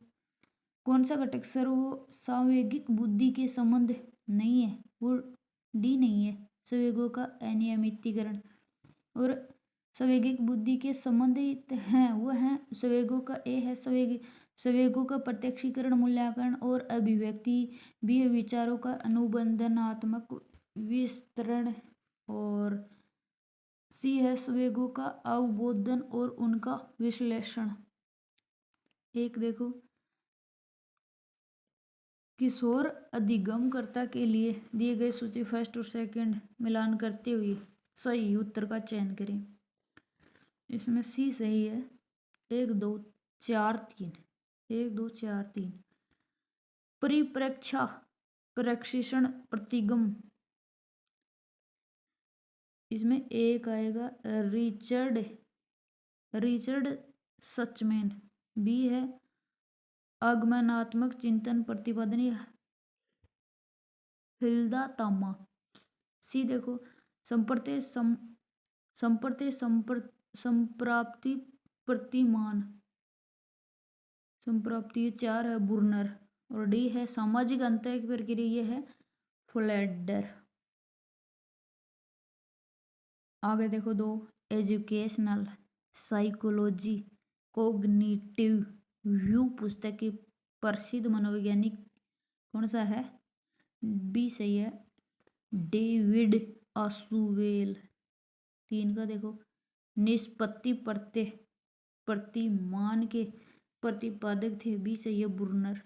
कौन सा घटक सावेगिक बुद्धि के संबंध नहीं है? वो डी नहीं है, संवेगों का अनियमितीकरण। और संवेगिक बुद्धि के संबंधित हैं वो हैं संवेगों का ए है संवेगों का प्रत्यक्षीकरण मूल्यांकन और अभिव्यक्ति। बी है विचारों का अनुबंधनात्मक विस्तरण। और सी है संवेगों का अवबोधन और उनका विश्लेषण। एक देखो, किशोर अधिगमकर्ता के लिए दिए गए सूची फर्स्ट और सेकंड मिलान करते हुए सही उत्तर का चयन करें। इसमें सी सही है, 1 2 4 3, 1 2 4 3। परिप्रेक्षा प्रशिक्षण प्रतिगम, इसमें एक आएगा रिचर्ड सचमैन। बी है आगमनात्मक चिंतन प्रतिपादन हिल्दा तामा। सी देखो, संप्राप्ति प्रतिमान संप्राप्ति 4 है बुर्नर। और डी है सामाजिक अंतर की प्रक्रिया, ये है फ्लेडर। आगे देखो 2, एजुकेशनल साइकोलॉजी कोग्निटिव व्यू पुस्तक के प्रसिद्ध मनोवैज्ञानिक कौन सा है? बी सही है, डेविड आसुवेल। 3 का देखो, निष्पत्ति प्रतिमान के प्रतिपादक थे। बी सही है, बुर्नर।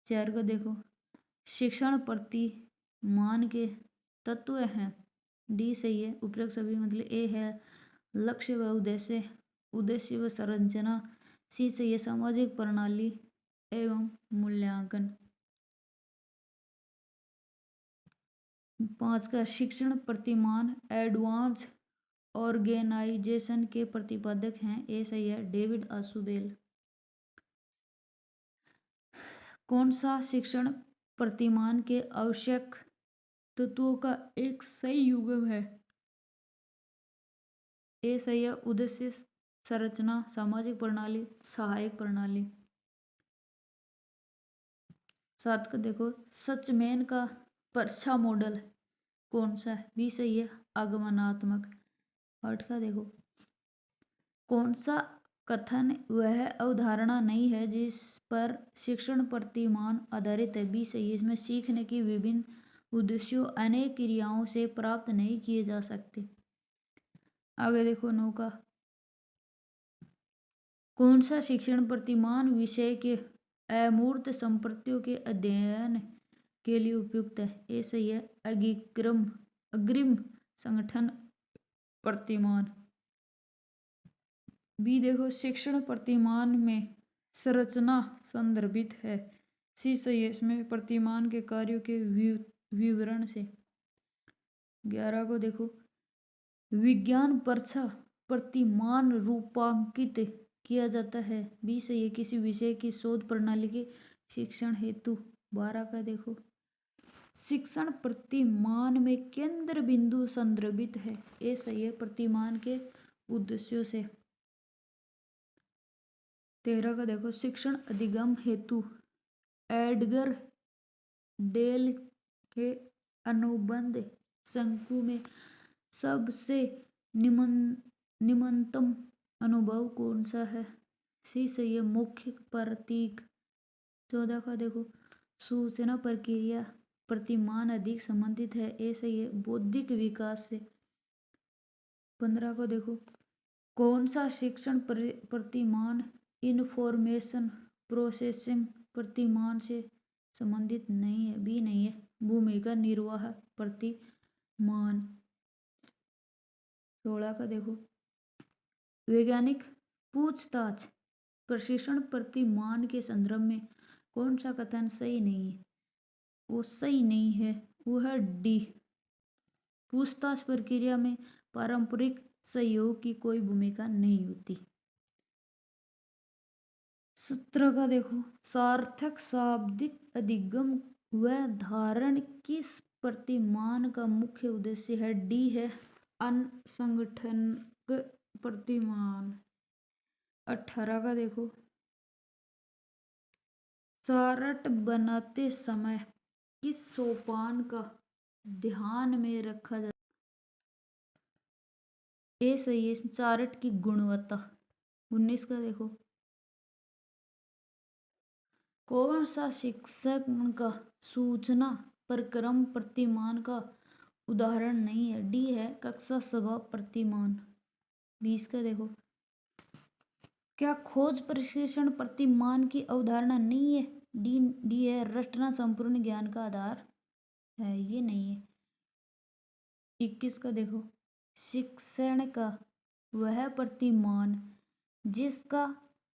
4 का देखो, शिक्षण प्रतिमान के तत्व हैं। डी सही है, उपरोक्त सभी मतलब ए है लक्ष्य व उद्देश्य व संरचना। सी सही है, सामाजिक प्रणाली एवं मूल्यांकन। 5 का शिक्षण प्रतिमान एडवांस ऑर्गेनाइजेशन के प्रतिपादक हैं। ए सही है, डेविड आसुबेल। कौन सा शिक्षण प्रतिमान के आवश्यक तत्वों का एक सही युग्म है? ए सही है, उद्देश्य संरचना सामाजिक प्रणाली सहायक प्रणाली। 7 का देखो, सचमैन का पर्सा मॉडल कौन सा है? बी सही है, आगमनात्मक। 8 का देखो, कौन सा कथन वह अवधारणा नहीं है जिस पर शिक्षण प्रतिमान आधारित है। बी सही है। इसमें सीखने की विभिन्न उद्देश्यों अनेक क्रियाओं से प्राप्त नहीं किए जा सकते। आगे देखो 9 का, कौन सा शिक्षण प्रतिमान विषय के अमूर्त संपत्तियों के अध्ययन के लिए उपयुक्त है? ए सही है। अग्रिम संगठन प्रतिमान। बी देखो, शिक्षण प्रतिमान में संरचना संदर्भित है। सी सही है। इसमें प्रतिमान के कार्यों के विवरण से। 11 को देखो, विज्ञान परीक्षा प्रतिमान रूपांकित किया जाता है। बी सही है। किसी विषय की शोध प्रणाली के शिक्षण हेतु। 12 का देखो, शिक्षण प्रतिमान में केंद्र बिंदु संदर्भित है। ए सही है। प्रतिमान के उद्देश्यों से। 13 का देखो, शिक्षण अधिगम हेतु एडगर डेल के अनुबंध शंकु में सबसे निम्नतम अनुभव कौन सा है? सी सही है। मुख्य प्रतीक। 14 का देखो, सूचना प्रक्रिया प्रतिमान अधिक संबंधित है। ए सही है। बौद्धिक विकास से। 15 को देखो, कौन सा शिक्षण प्रतिमान इंफॉर्मेशन प्रोसेसिंग प्रतिमान से संबंधित नहीं है? बी नहीं है। भूमिका निर्वाह प्रतिमान। 16 का देखो, वैज्ञानिक पूछताछ प्रशिक्षण प्रतिमान के संदर्भ में कौन सा कथन सही नहीं है? वो सही नहीं है, वो है डी। पूछताछ प्रक्रिया में पारंपरिक सहयोग की कोई भूमिका नहीं होती। 17 का देखो, सार्थक शाब्दिक अधिगम व धारण किस प्रतिमान का मुख्य उद्देश्य है? डी है। अनसंगठनक प्रतिमान। 18 का देखो, चार्ट बनाते समय किस सोपान का ध्यान में रखा जाता? ए सही है। चार्ट की गुणवत्ता। 19 का देखो, कौन सा शिक्षण का सूचना प्रक्रम प्रतिमान का उदाहरण नहीं है? डी है। कक्षा सभा प्रतिमान। 20 का देखो, क्या खोज प्रशिक्षण प्रतिमान की अवधारणा नहीं है? डी है। रचना संपूर्ण ज्ञान का आधार है। ये नहीं है। 21 का देखो, शिक्षण का वह प्रतिमान जिसका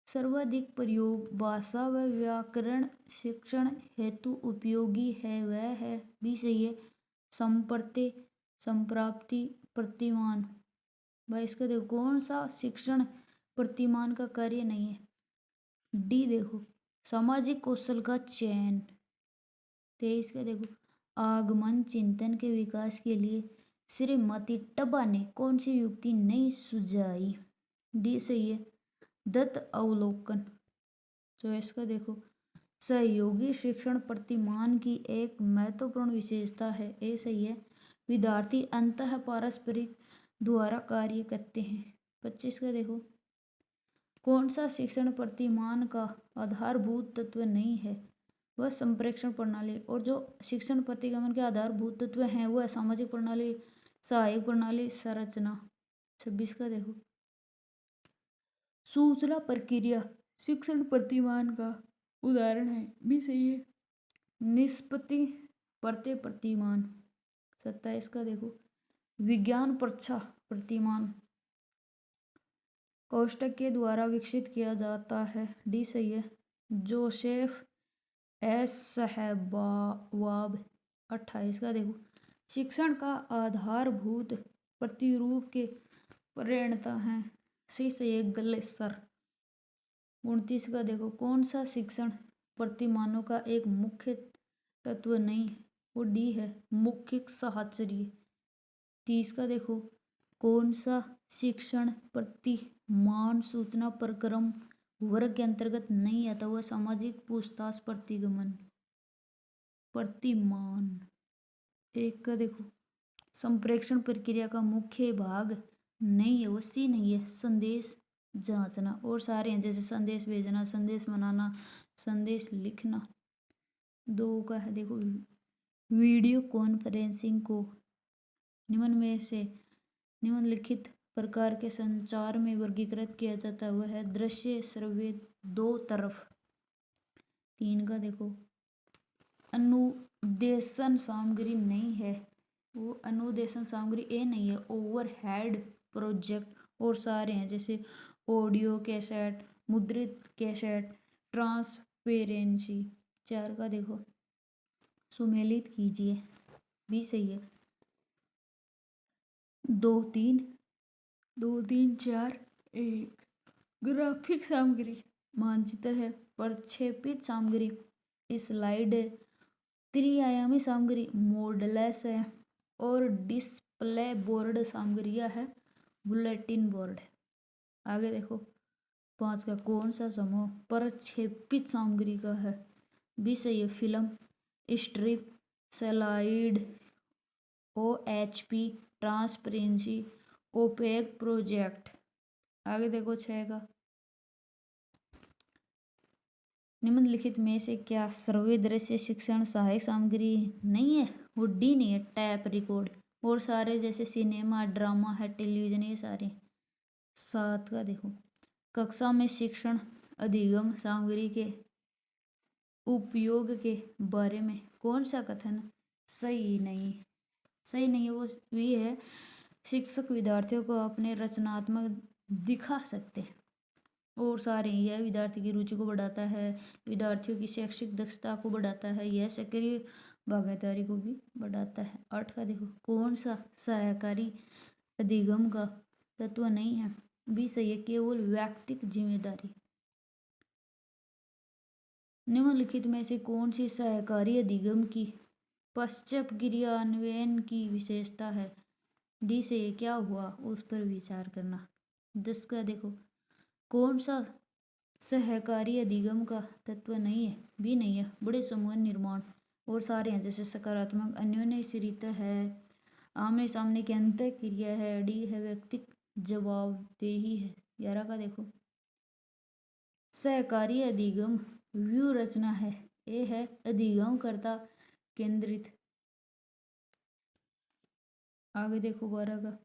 सर्वाधिक प्रयोग भाषा व व्याकरण शिक्षण हेतु उपयोगी है वह है। भी सही है। संप्राप्ति प्रतिमान। 22 का देखो, कौन सा शिक्षण प्रतिमान का कार्य नहीं है? डी देखो, सामाजिक कौशल का चयन। 23 का देखो, आगमन चिंतन के विकास के लिए श्रीमती टब्बा ने कौन सी युक्ति नहीं सुझाई? डी सही है। दत्त अवलोकन। 24 का देखो, सहयोगी शिक्षण प्रतिमान की एक महत्वपूर्ण विशेषता है। ए सही है। विद्यार्थी अंतः पारस्परिक द्वारा कार्य करते हैं। 25 का देखो, कौन सा शिक्षण प्रतिमान का आधारभूत तत्व नहीं है? वह संप्रेषण प्रणाली। और जो शिक्षण प्रतिगमन के आधारभूत तत्व हैं वह सामाजिक प्रणाली, सहायक प्रणाली, संरचना। 26 का देखो, सूचना प्रक्रिया शिक्षण प्रतिमान का उदाहरण है। भी सही है। निष्पत्ति प्रत्यय प्रतिमान। 27 का देखो, विज्ञान परीक्षा प्रतिमान कोष्टक के द्वारा विकसित किया जाता है। डी सही है। Joseph S सहवाब। 28 का देखो, शिक्षण का आधारभूत प्रतिरूप के प्रणेता हैं। सी सही है। गलेसर। 29 का देखो, कौन सा शिक्षण प्रतिमानों का एक मुख्य तत्व नहीं? वो डी है। मुख्य साहचर्य। 30 का देखो, कौन सा शिक्षण प्रतिमान सूचना प्रक्रम वर्ग के अंतर्गत नहीं आता? वह सामाजिक पूछताछ प्रतिगमन प्रतिमान। 1 का देखो, संप्रेषण प्रक्रिया का मुख्य भाग नहीं है। वो सी नहीं है। संदेश जांचना। और सारे हैं जैसे संदेश भेजना, संदेश मनाना, संदेश लिखना। 2 का है देखो, वीडियो कॉन्फ्रेंसिंग को निम्न में से निम्नलिखित प्रकार के संचार में वर्गीकृत किया जाता है। वह है दृश्य श्रव्य दो तरफ। 3 का देखो, अनुदेशन सामग्री नहीं है, वो अनुदेशन सामग्री ए नहीं है, ओवरहेड प्रोजेक्ट। और सारे हैं जैसे ऑडियो कैसेट, मुद्रित कैसेट, ट्रांसपेरेंसी। 4 का देखो, सुमेलित कीजिए, भी सही है। 2 3 2 3 4 1। ग्राफिक सामग्री मानचित्र है, प्रक्षेपित सामग्री स्लाइड है, त्रिआयामी सामग्री मोडलेस है, और डिस्प्ले बोर्ड सामग्री है बुलेटिन बोर्ड है। आगे देखो 5 का, कौन सा समूह प्रक्षेपित सामग्री का है? भी सही है, film, strip, slide, OHP, transparency, opaque project. आगे देखो 6 का, निम्नलिखित में से क्या श्रव्य दृश्य शिक्षण सहायक सामग्री नहीं है? वो डी नहीं है, टैप रिकॉर्ड। और सारे जैसे सिनेमा, ड्रामा है, टेलीविजन, ये सारे। 7 का देखो, कक्षा में शिक्षण अधिगम सामग्री के उपयोग के बारे में कौन सा कथन सही नहीं है? वो भी है, शिक्षक विद्यार्थियों को अपने रचनात्मक दिखा सकते हैं। और सारे, यह विद्यार्थी की रुचि को बढ़ाता है, विद्यार्थियों की शैक्षिक दक्षता को बढ़ाता है, यह सक्रिय भागीदारी को भी बढ़ाता है। 8 का देखो, कौन सा सहायकारी अधिगम का तत्व नहीं है? भी सही है, केवल व्यक्तिगत जिम्मेदारी। निम्नलिखित में से कौन सी सहकारी अधिगम की पश्चात क्रियान्वयन की विशेषता है? डी से क्या हुआ उस पर विचार करना। 10 का देखो, कौन सा सहकारी अधिगम का तत्व नहीं है? भी नहीं है, बड़े समूह निर्माण। और सारे हैं जैसे सकारात्मक अन्योन्याश्रित है, आमने सामने की अंतर क्रिया है, डी है व्यक्तिगत जवाबदेही है। 11 का देखो, सहकारी अधिगम व्यू रचना है, ए है अधिगम कर्ता केंद्रित। आगे देखो 12 का,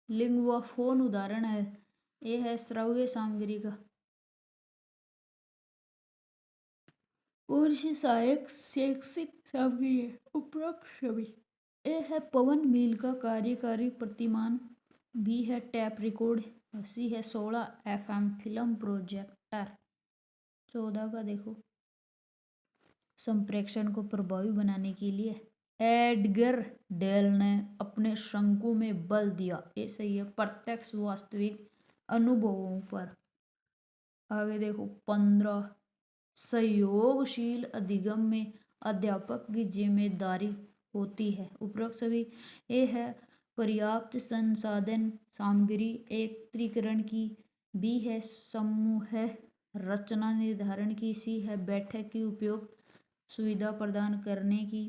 लिंग्वाफोन उदाहरण है, ए है श्रव्य सामग्री का। और से सहायक शैक्षिक सामग्री है उपरोक्त सभी। ए है पवन मील का कार्यकारी प्रतिमान, बी है टैप रिकॉर्ड, सी है 16 FM फिल्म प्रोजेक्टर। 14 का देखो, संप्रेषण को प्रभावी बनाने के लिए एडगर डेल ने अपने शंकु में बल दिया, ये सही है, प्रत्यक्ष वास्तविक अनुभवों पर। आगे देखो 15, सहयोगशील अधिगम में अध्यापक की जिम्मेदारी होती है, उपरोक्त सभी। ए है पर्याप्त संसाधन सामग्री एकत्रीकरण की, बी है समूह रचना निर्धारण की, सी है बैठक की उपयोग सुविधा प्रदान करने की।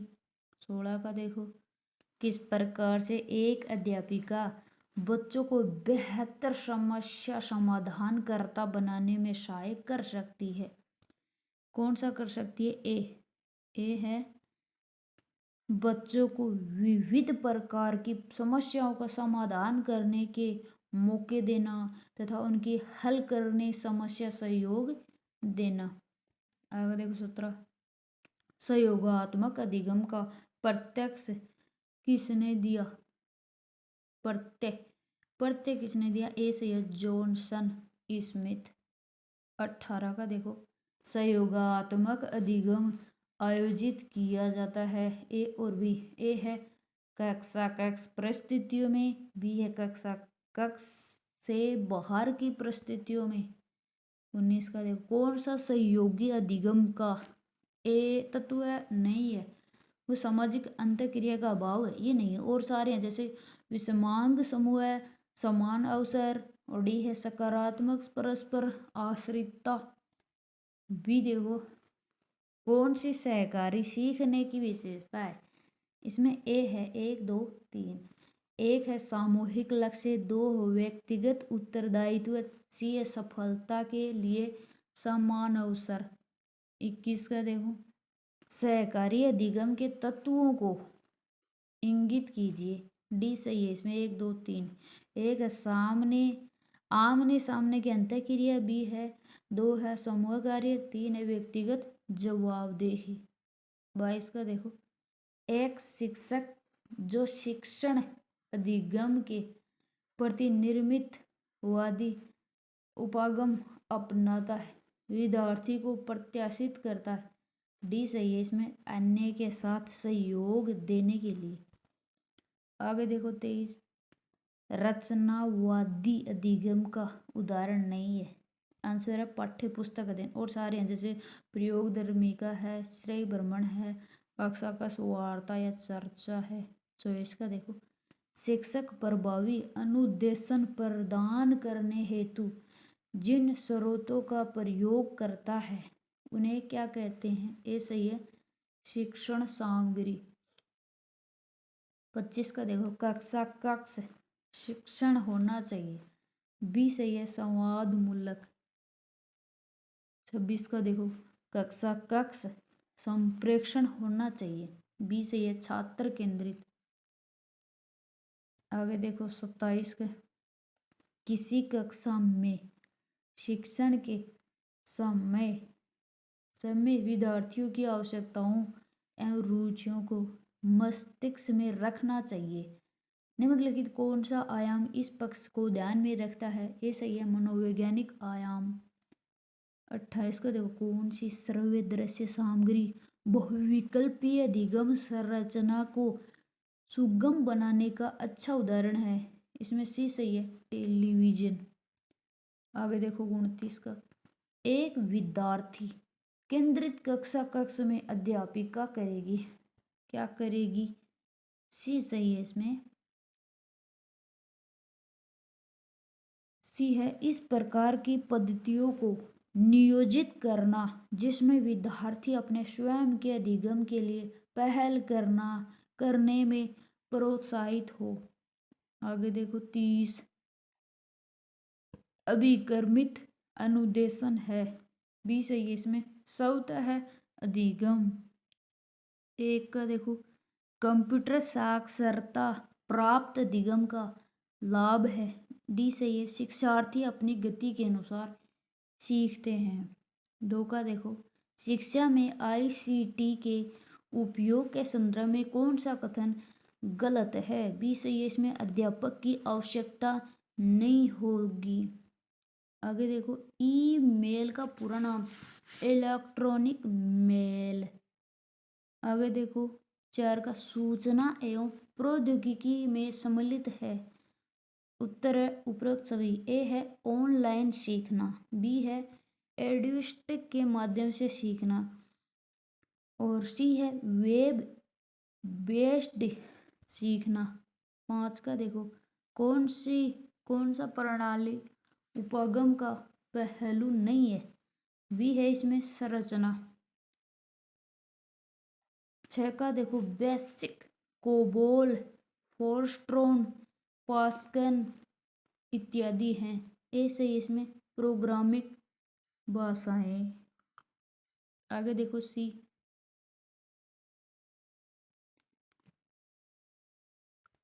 16 का देखो, किस प्रकार से एक अध्यापिका बच्चों को बेहतर समस्या समाधान करता बनाने में सहायता कर सकती है? कौन सा कर सकती है? ए है बच्चों को विविध प्रकार की समस्याओं का समाधान करने के मौके देना तथा उनकी हल करने समस्या सहयोग देना। आगे देखो 17, सहयोगात्मक अधिगम का प्रत्यक्ष किसने दिया? प्रत्यय किसने दिया? ए सही है, जॉनसन स्मिथ। 18 का देखो, सहयोगात्मक अधिगम आयोजित किया जाता है, ए और बी। ए है कक्षा कक्ष परिस्थितियों में, बी है कक्षा कक्ष से बाहर की परिस्थितियों में। 19 का देखो, कौन सा सहयोगी अधिगम का ए तत्व है? नहीं है, वो सामाजिक अंतःक्रिया का अभाव है, ये नहीं है। और सारे हैं जैसे विषमांग समूह है, समान अवसर, और डी है सकारात्मक परस्पर आश्रितता। बी देखो, कौन सी सहकारी सीखने की विशेषता है? इसमें ए है 1 2 3, एक है सामूहिक लक्ष्य, दो व्यक्तिगत उत्तरदायित्व, सी है सफलता के लिए समान अवसर। 21 का देखो, सहकारी अधिगम के तत्वों को इंगित कीजिए। डी सही है इसमें, 1 2 3। एक है आमने सामने की अंतःक्रिया, बी है 2 है समूह कार्य, 3 है व्यक्तिगत जवाबदेही। 22 का देखो, एक शिक्षक जो शिक्षण अधिगम के प्रति निर्मितवादी उपागम अपनाता है, विद्यार्थी को प्रत्याशित करता है। डी सही है इसमें, अन्य के साथ सहयोग देने के लिए। आगे देखो 23, रचनावादी अधिगम का उदाहरण नहीं है। आंसर है पाठ्य पुस्तक अध्ययन और सारे हैं, जैसे प्रयोग धर्मिका है, श्रेय भ्रमण है, कक्षा का वार्ता या चर्चा है। 24 का देखो, शिक्षक प्रभावी अनुदेशन प्रदान करने हेतु जिन स्रोतों का प्रयोग करता है उन्हें क्या कहते हैं? ये सही है, शिक्षण सामग्री। 25 का देखो, कक्षा कक्ष शिक्षण होना चाहिए, बी सही है, संवाद मूलक। 26 का देखो, कक्षा कक्ष संप्रेषण होना चाहिए, बी सही है, छात्र केंद्रित। आगे देखो 27 का, किसी कक्षा में शिक्षण के समय विद्यार्थियों की आवश्यकताओं एवं रुचियों को मस्तिष्क में रखना चाहिए। निम्नलिखित कौन सा आयाम इस पक्ष को ध्यान में रखता है? ये सही है, मनोवैज्ञानिक आयाम। 28 को देखो, कौन सी श्रव्य दृश्य सामग्री बहुविकल्पीय अधिगम संरचना को सुगम बनाने का अच्छा उदाहरण है? इसमें सी सही है, टेलीविजन। आगे देखो 29 का, एक विद्यार्थी केंद्रित कक्षा कक्ष में अध्यापिका करेगी, क्या करेगी? सी सही है इसमें, सी है, इस प्रकार की पद्धतियों को नियोजित करना जिसमें विद्यार्थी अपने स्वयं के अधिगम के लिए पहल करने में प्रोत्साहित हो। आगे देखो 30, अभिक्रमित अनुदेशन है, बी सही है इसमें, स्वत है अधिगम। 1 का देखो, कंप्यूटर साक्षरता प्राप्त अधिगम का लाभ है, डी सही है, शिक्षार्थी अपनी गति के अनुसार सीखते हैं। 2 का देखो, शिक्षा में ICT के उपयोग के संदर्भ में कौन सा कथन गलत है? बी सही है इसमें, अध्यापक की आवश्यकता नहीं होगी। आगे देखो, ईमेल का पूरा नाम इलेक्ट्रॉनिक मेल। आगे देखो 4 का, सूचना एवं प्रौद्योगिकी में सम्मिलित है। उत्तर है उपरोक्त सभी। ए है ऑनलाइन सीखना, बी है एडुस्टिक के माध्यम से सीखना, और सी है वेब बेस्ड सीखना। 5 का देखो, कौन सा प्रणाली उपागम का पहलू नहीं है? बी है इसमें संरचना। 6 का देखो, बेसिक, कोबोल, फोर्स्ट्रॉन, पास्कल इत्यादि हैं। ए सही इसमें, प्रोग्रामिंग भाषाएं। आगे देखो सी,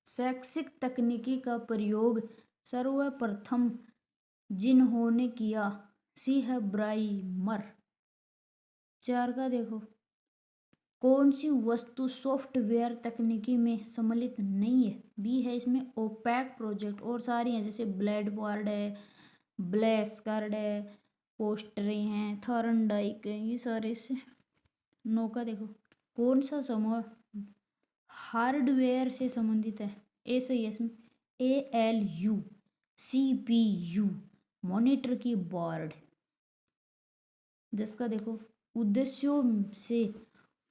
शैक्षिक तकनीकी का प्रयोग सर्वप्रथम जिन्होंने किया, सी है ब्राइमर। 4 का देखो, कौन सी वस्तु सॉफ्टवेयर तकनीकी में सम्मिलित नहीं है? बी है इसमें ओपैक प्रोजेक्ट, और सारी हैं, जैसे ब्लेड बोर्ड है, ब्लेस कार्ड है, पोस्टरें हैं, थॉर्नडाइक है, ये सारे से। 9 का देखो, कौन सा समूह हार्डवेयर से संबंधित है? ए सही है इसमें, ALU, CPU, मॉनिटर की बोर्ड। 10 का देखो, उद्देश्यों से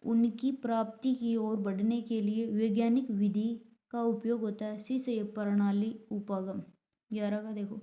उनकी प्राप्ति की ओर बढ़ने के लिए वैज्ञानिक विधि का उपयोग होता है, सी से प्रणाली उपागम। 11 का देखो,